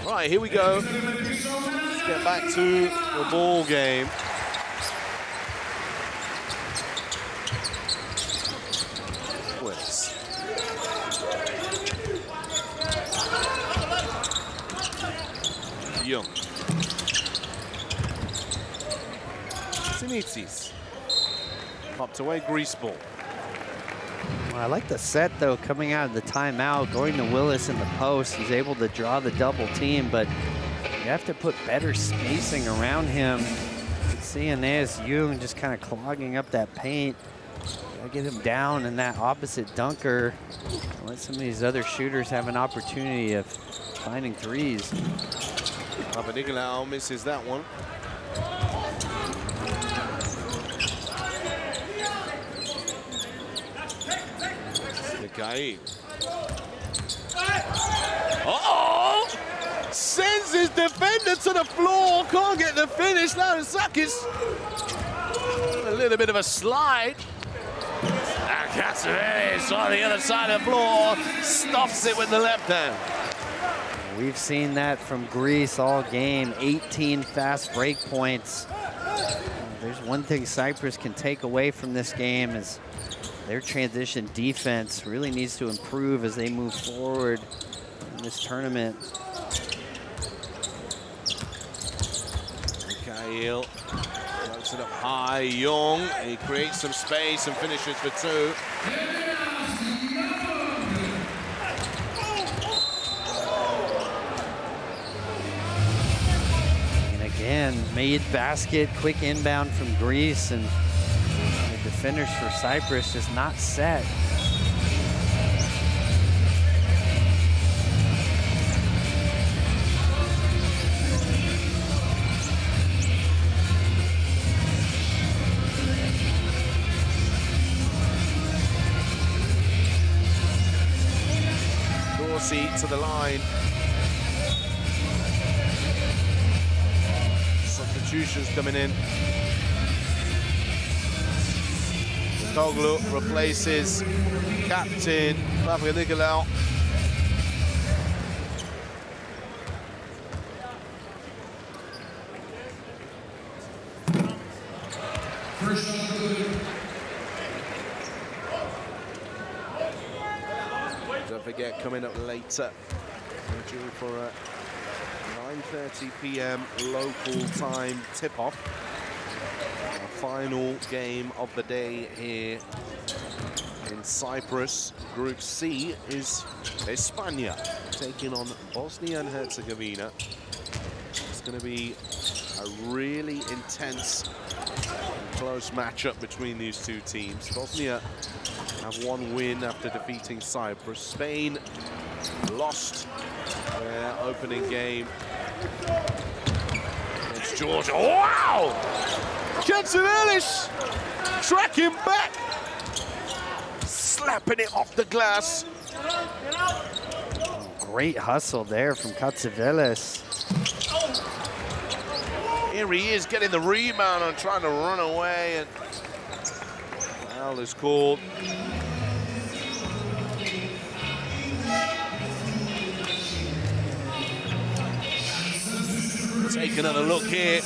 Right, here we go. Let's get back to the ball game. Willis. Young. Sinitsis. Popped away, Greece ball. Well, I like the set, though, coming out of the timeout, going to Willis in the post. He's able to draw the double team, but you have to put better spacing around him. See Aeneas Young just kind of clogging up that paint. Gotta get him down in that opposite dunker. Let some of these other shooters have an opportunity of finding threes. Papanikolaou misses that one. Uh-oh! Sends his defender to the floor. Can't get the finish. Larisakis. A little bit of a slide. And Katsavelis on the other side of the floor. Stops it with the left hand. We've seen that from Greece all game. 18 fast break points. There's one thing Cyprus can take away from this game is their transition defense really needs to improve as they move forward in this tournament. Mikhail floats it up high. Young, he creates some space and finishes for 2. And again, made basket, quick inbound from Greece, and defenders for Cyprus just not set. to the line. Substitutions coming in. Toglu replaces captain Papanikolaou. Don't forget, coming up later, due for a 9:30 p.m. local time tip-off. Our final game of the day here in Cyprus. Group C is España taking on Bosnia and Herzegovina. It's going to be a really intense and close matchup between these two teams. Bosnia have one win after defeating Cyprus. Spain lost their opening game against Georgia. Wow! Katsivelis tracking back, slapping it off the glass. Great hustle there from Katsivelis. Here he is getting the rebound and trying to run away, and foul is called. Take another look here.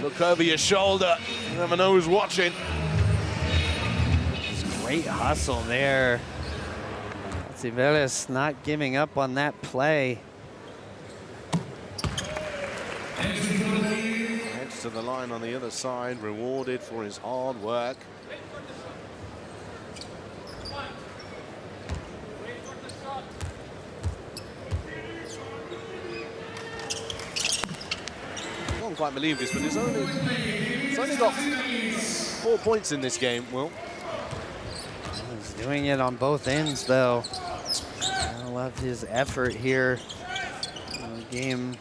Look over your shoulder. You never know who's watching. Great hustle there. Katsivelis not giving up on that play. Heads to the line on the other side, rewarded for his hard work. I don't quite believe this, but it's only got 4 points in this game, Will. He's doing it on both ends, though. I love his effort here. Game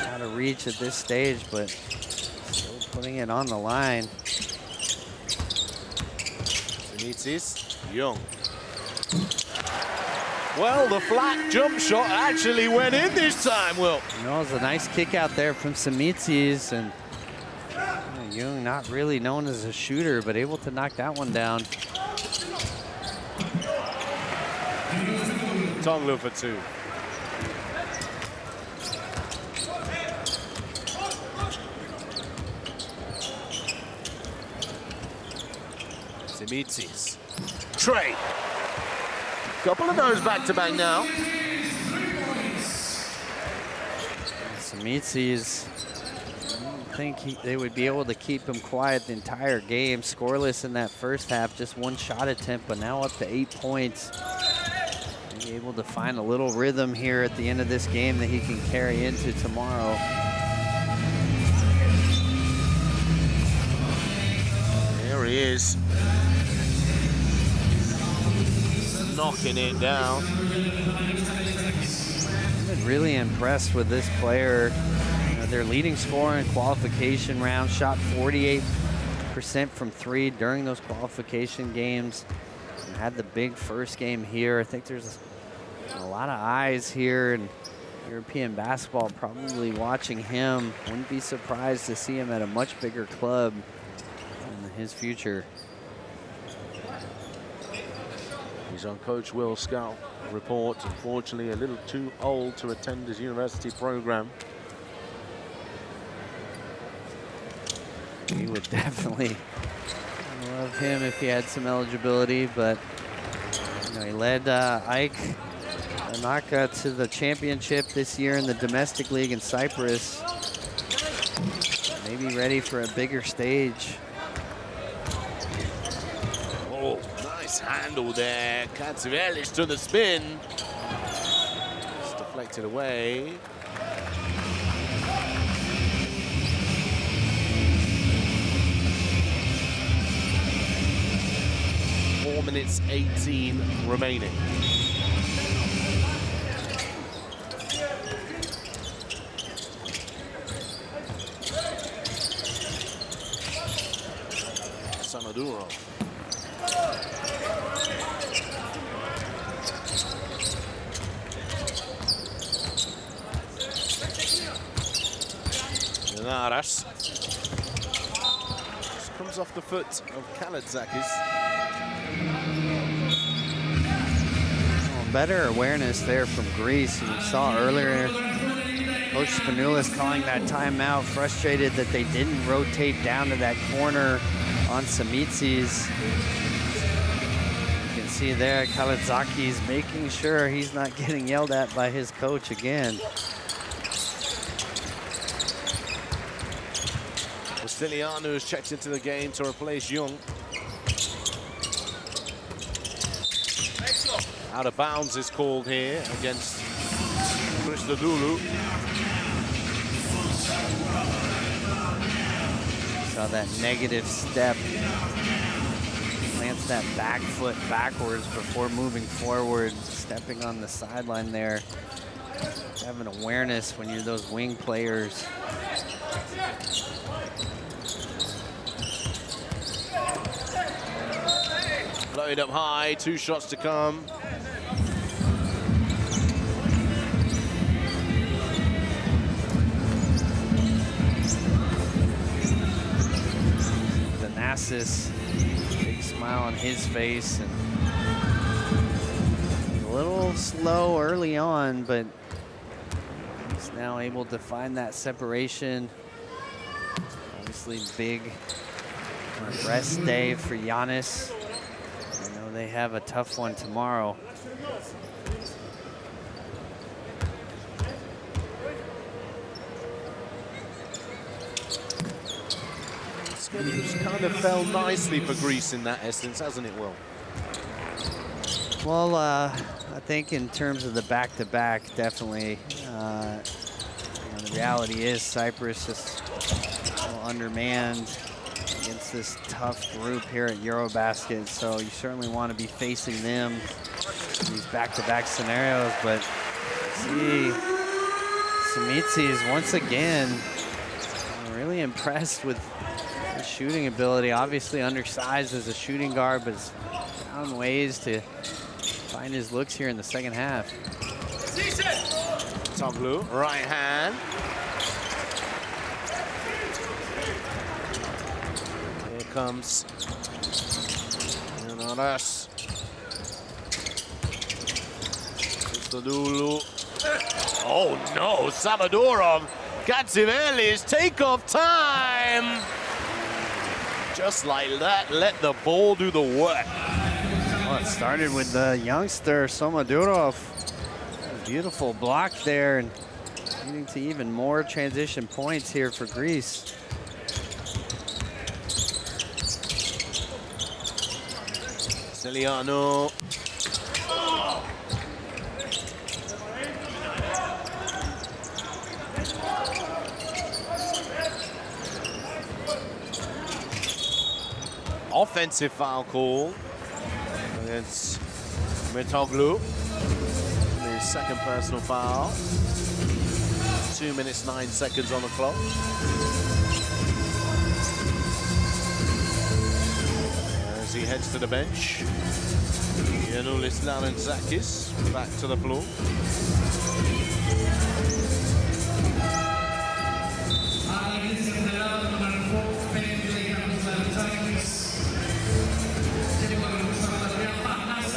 out of reach at this stage, but still putting it on the line. Benitez, Young. Well, the flat jump shot actually went in this time, Will. You know, it was a nice kick out there from Simitis, and Young not really known as a shooter, but able to knock that one down. Tonglu for two. Simitis. Trey. Couple of those back-to-back now. Simitis, I don't think they would be able to keep him quiet the entire game. Scoreless in that first half, just one shot attempt, but now up to 8 points. Be able to find a little rhythm here at the end of this game that he can carry into tomorrow. There he is. Knocking it down. I've been really impressed with this player. Their leading scorer in qualification round, shot 48% from three during those qualification games. And had the big first game here. I think there's a lot of eyes here in European basketball probably watching him. Wouldn't be surprised to see him at a much bigger club in his future. He's on Coach Will's scout report. Unfortunately, a little too old to attend his university program. We would definitely love him if he had some eligibility, but he led Ike Anaka to the championship this year in the domestic league in Cyprus. Maybe ready for a bigger stage. Oh, nice handle there. Katsivelis to the spin. Just deflected away. Minutes 18 remaining. Samaduro. Leonaras. Comes off the foot of Kalitzakis. Well, better awareness there from Greece. You saw earlier, Coach Spanoulis calling that timeout, frustrated that they didn't rotate down to that corner on Samitzis. You can see there, Kalitzakis making sure he's not getting yelled at by his coach again. Stiliano has checked into the game to replace Young. Out of bounds is called here against Christodoulou. Saw that negative step. Plants that back foot backwards before moving forward, stepping on the sideline there. Having awareness when you're those wing players. Loaded up high, 2 shots to come. Thanasis, big smile on his face. And a little slow early on, but he's now able to find that separation. Obviously big rest day for Giannis. They have a tough one tomorrow. Schedule's kind of fell nicely for Greece in that essence, hasn't it, Will? Well, I think in terms of the back-to-back, definitely. The reality is Cyprus is a little undermanned against this tough group here at EuroBasket, so you certainly want to be facing them in these back-to-back scenarios. But see, Samitzis once again, I'm really impressed with his shooting ability. Obviously undersized as a shooting guard, but has found ways to find his looks here in the second half. Toglu, right hand. Comes Leonaras. Christodoulou. Oh no, Samadorov. Gatsivelis, takeoff time. Just like that, let the ball do the work. Well, it started with the youngster, Somadurov. Beautiful block there, and leading to even more transition points here for Greece. Stiliano. Offensive foul call against Mitoglu. His second personal foul. 2 minutes, 9 seconds on the clock. As he heads to the bench, Giannoulis Larentzakis back to the floor.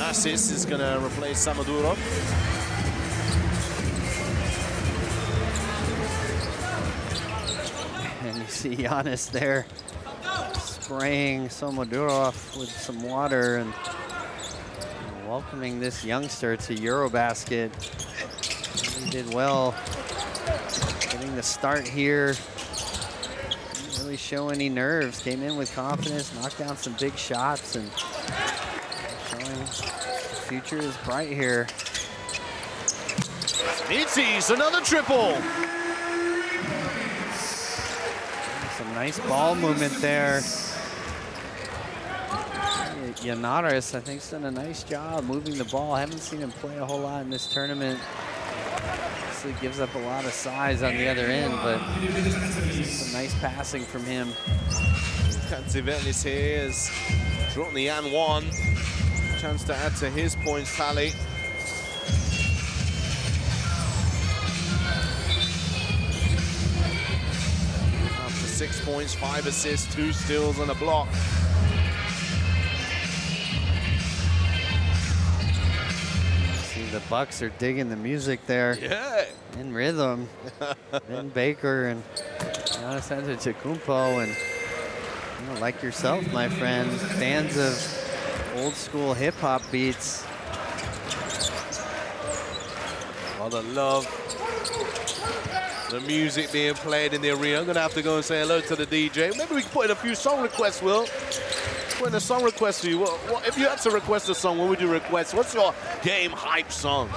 Thanasis is going to replace Samadurov. And you see Giannis there spraying Somadurov with some water and welcoming this youngster to EuroBasket. He did well getting the start here. Didn't really show any nerves. Came in with confidence, knocked down some big shots, and showing the future is bright here. Samitzis, another triple. Some nice ball movement there. Leonaras, I think, has done a nice job moving the ball. I haven't seen him play a whole lot in this tournament. Obviously gives up a lot of size on the other end, but some nice passing from him. Gatsivelis here has drawn the and one. Chance to add to his points tally. 6 points, 5 assists, 2 steals, and a block. See, the Bucks are digging the music there. Yeah. In rhythm. Ben Baker and Giannis Antetokounmpo, and you know, like yourself, my friend, fans of old school hip hop beats. Well, I love the music being played in the arena. I'm gonna have to go and say hello to the DJ. Maybe we can put in a few song requests, Will. Put in a song request for you. What if you had to request a song, what would you request? What's your game hype song?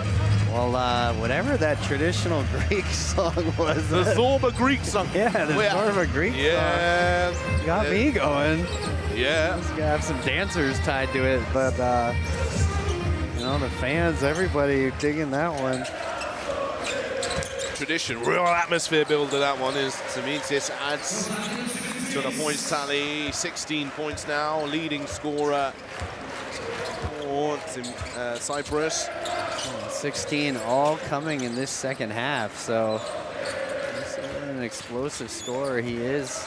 Well, whatever that traditional Greek song was. The Zorba Greek song. Yeah, the Zorba Greek song. Got me going. Yeah. It's gonna have some dancers tied to it, but you know, the fans, everybody digging that one. Tradition, real atmosphere build to that one is Simitis adds to the points tally. 16 points now, leading scorer for Cyprus. 16 all coming in this second half, so this is an explosive scorer. He is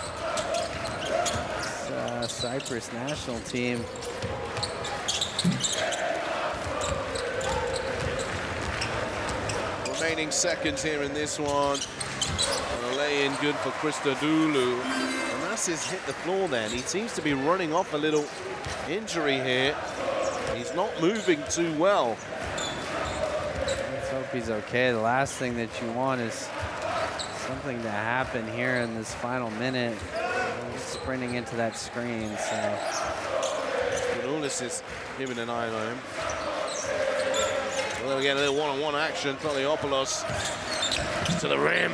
Cyprus national team. Remaining seconds here in this one. A lay-in good for Christodoulou. And that's his hit the floor then. He seems to be running off a little injury here. He's not moving too well. Let's hope he's okay. The last thing that you want is something to happen here in this final minute. He's sprinting into that screen, so. Christodoulou is giving an eye on him. Well, we get a little one-on-one action. Toliopoulos to the rim.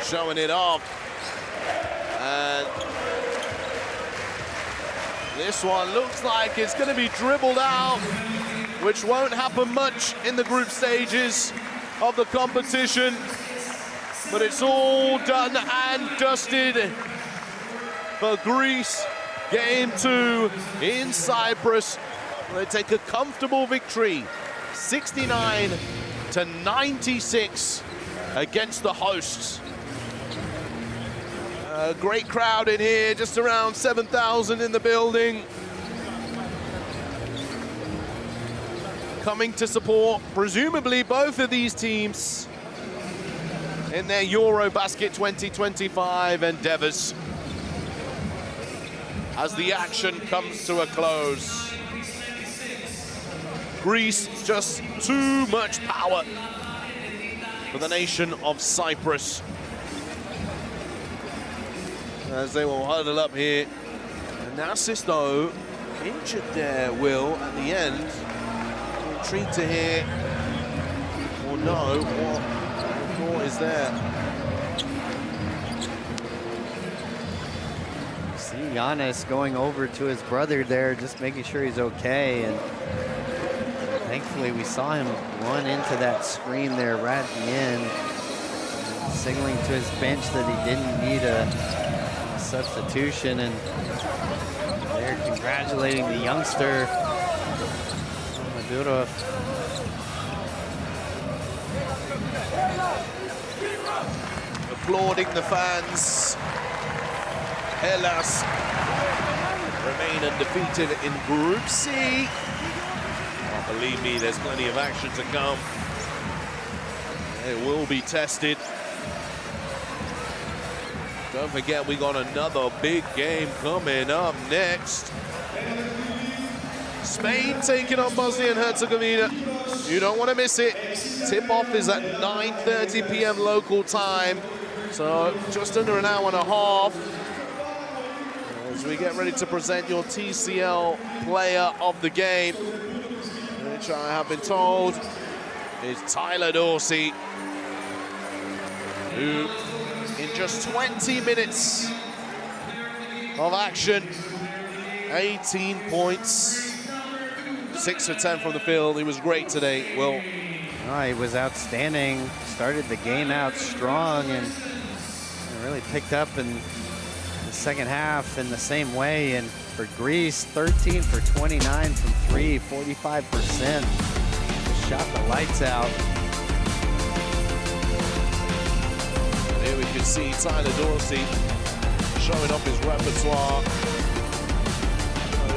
Showing it off. And this one looks like it's going to be dribbled out, which won't happen much in the group stages of the competition. But it's all done and dusted for Greece. Game 2 in Cyprus. They take a comfortable victory, 69-96 against the hosts. A great crowd in here, just around 7,000 in the building. Coming to support, presumably, both of these teams in their EuroBasket 2025 endeavors as the action comes to a close. Greece, just too much power for the nation of Cyprus, as they will huddle up here. And now Sisto injured there, Will, at the end. Intrigued to hear or know what thought is there. See Giannis going over to his brother there, just making sure he's okay. And thankfully, we saw him run into that screen there right at the end, signaling to his bench that he didn't need a substitution. And they're congratulating the youngster, Maduro. Applauding the fans. Hellas remain undefeated in Group C. Believe me, there's plenty of action to come. It will be tested. Don't forget, we got another big game coming up next. Spain taking on Bosnia and Herzegovina. You don't want to miss it. Tip-off is at 9:30 p.m. local time. So just under an hour and a half. As we get ready to present your TCL player of the game, which I have been told is Tyler Dorsey, who in just 20 minutes of action, 18 points, 6 for 10 from the field. He was great today, Will. Oh, he was outstanding. Started the game out strong and really picked up in the second half in the same way. And for Greece, 13 for 29 from 3, 45%. Shot the lights out. Here we can see Tyler Dorsey showing off his repertoire.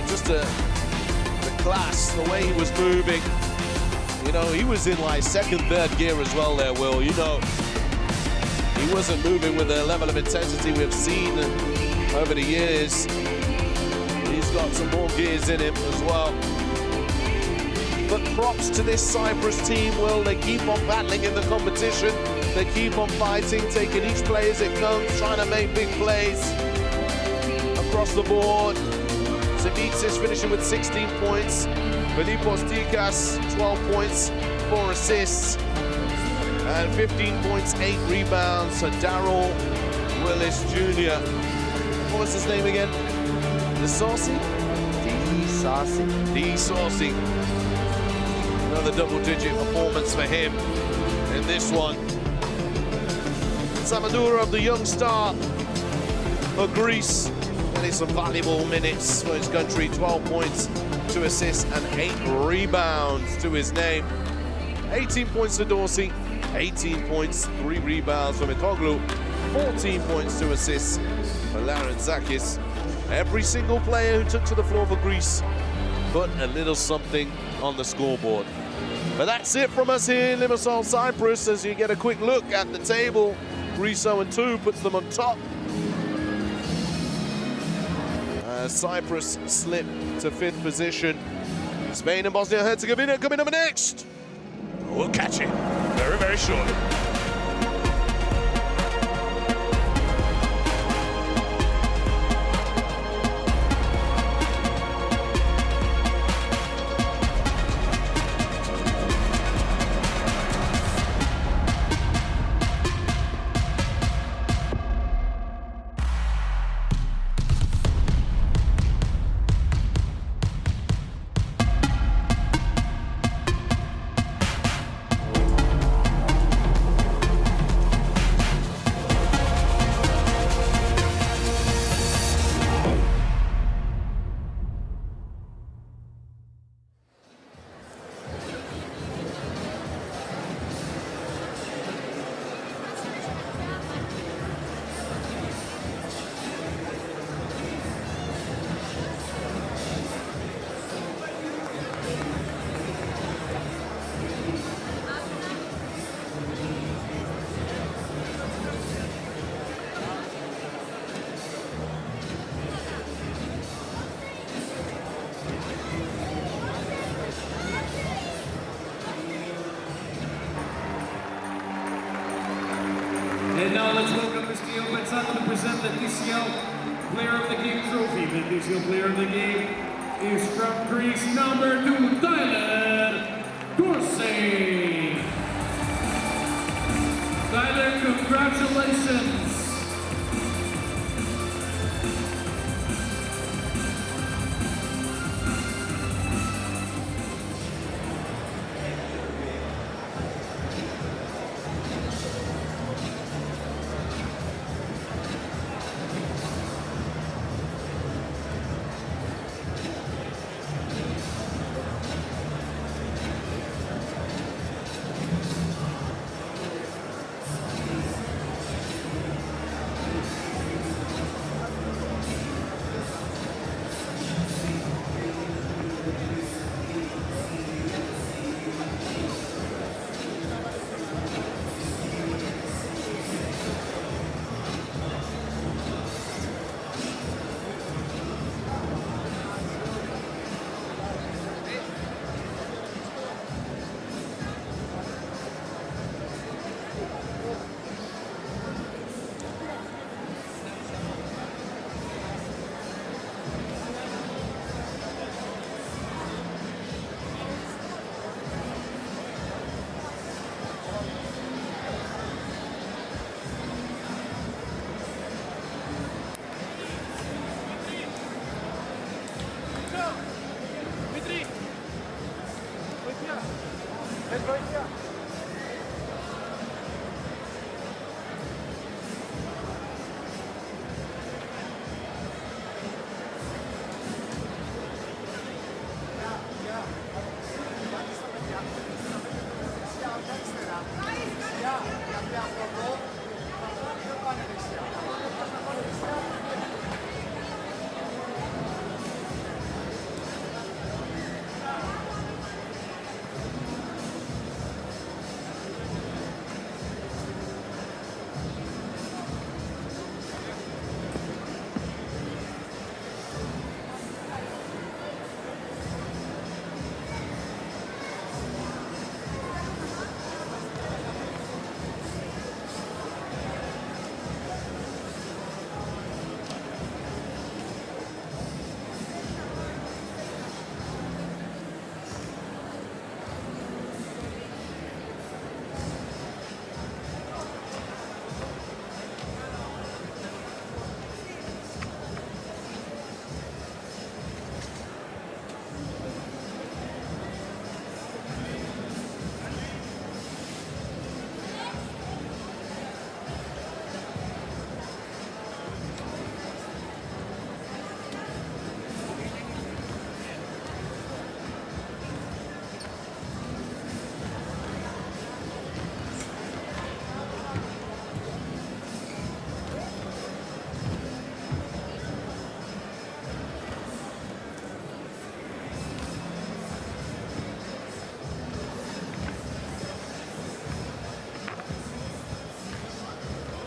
Just the class, the way he was moving. You know, he was in like second, third gear as well there, Will. You know, he wasn't moving with the level of intensity we've seen over the years. He's got some more gears in him as well. But props to this Cyprus team, Will. They keep on battling in the competition. They keep on fighting, taking each play as it comes, trying to make big plays across the board. Zenitsis finishing with 16 points. Filipos Dikas, 12 points, 4 assists, and 15 points, 8 rebounds. So Darryl Willis Jr. What was his name again? The Saucy? D. Saucy. D. Saucy. Another double-digit performance for him in this one. Samadura, the young star of Greece, getting some valuable minutes for his country. 12 points, 2 assists, and 8 rebounds to his name. 18 points to Dorsey, 18 points, 3 rebounds for Mitoglu, 14 points, 2 assists for Larentzakis. Every single player who took to the floor for Greece put a little something on the scoreboard. But that's it from us here in Limassol, Cyprus, as you get a quick look at the table. Greece 0-2 puts them on top. Cyprus slip to 5th position. Spain and Bosnia-Herzegovina coming up next. We'll catch it very, very shortly. And now let's welcome Mr. Pensato to present the TCL Player of the Game trophy. The TCL Player of the Game is from Greece, number 2, Tyler Dorsey. Tyler, congratulations.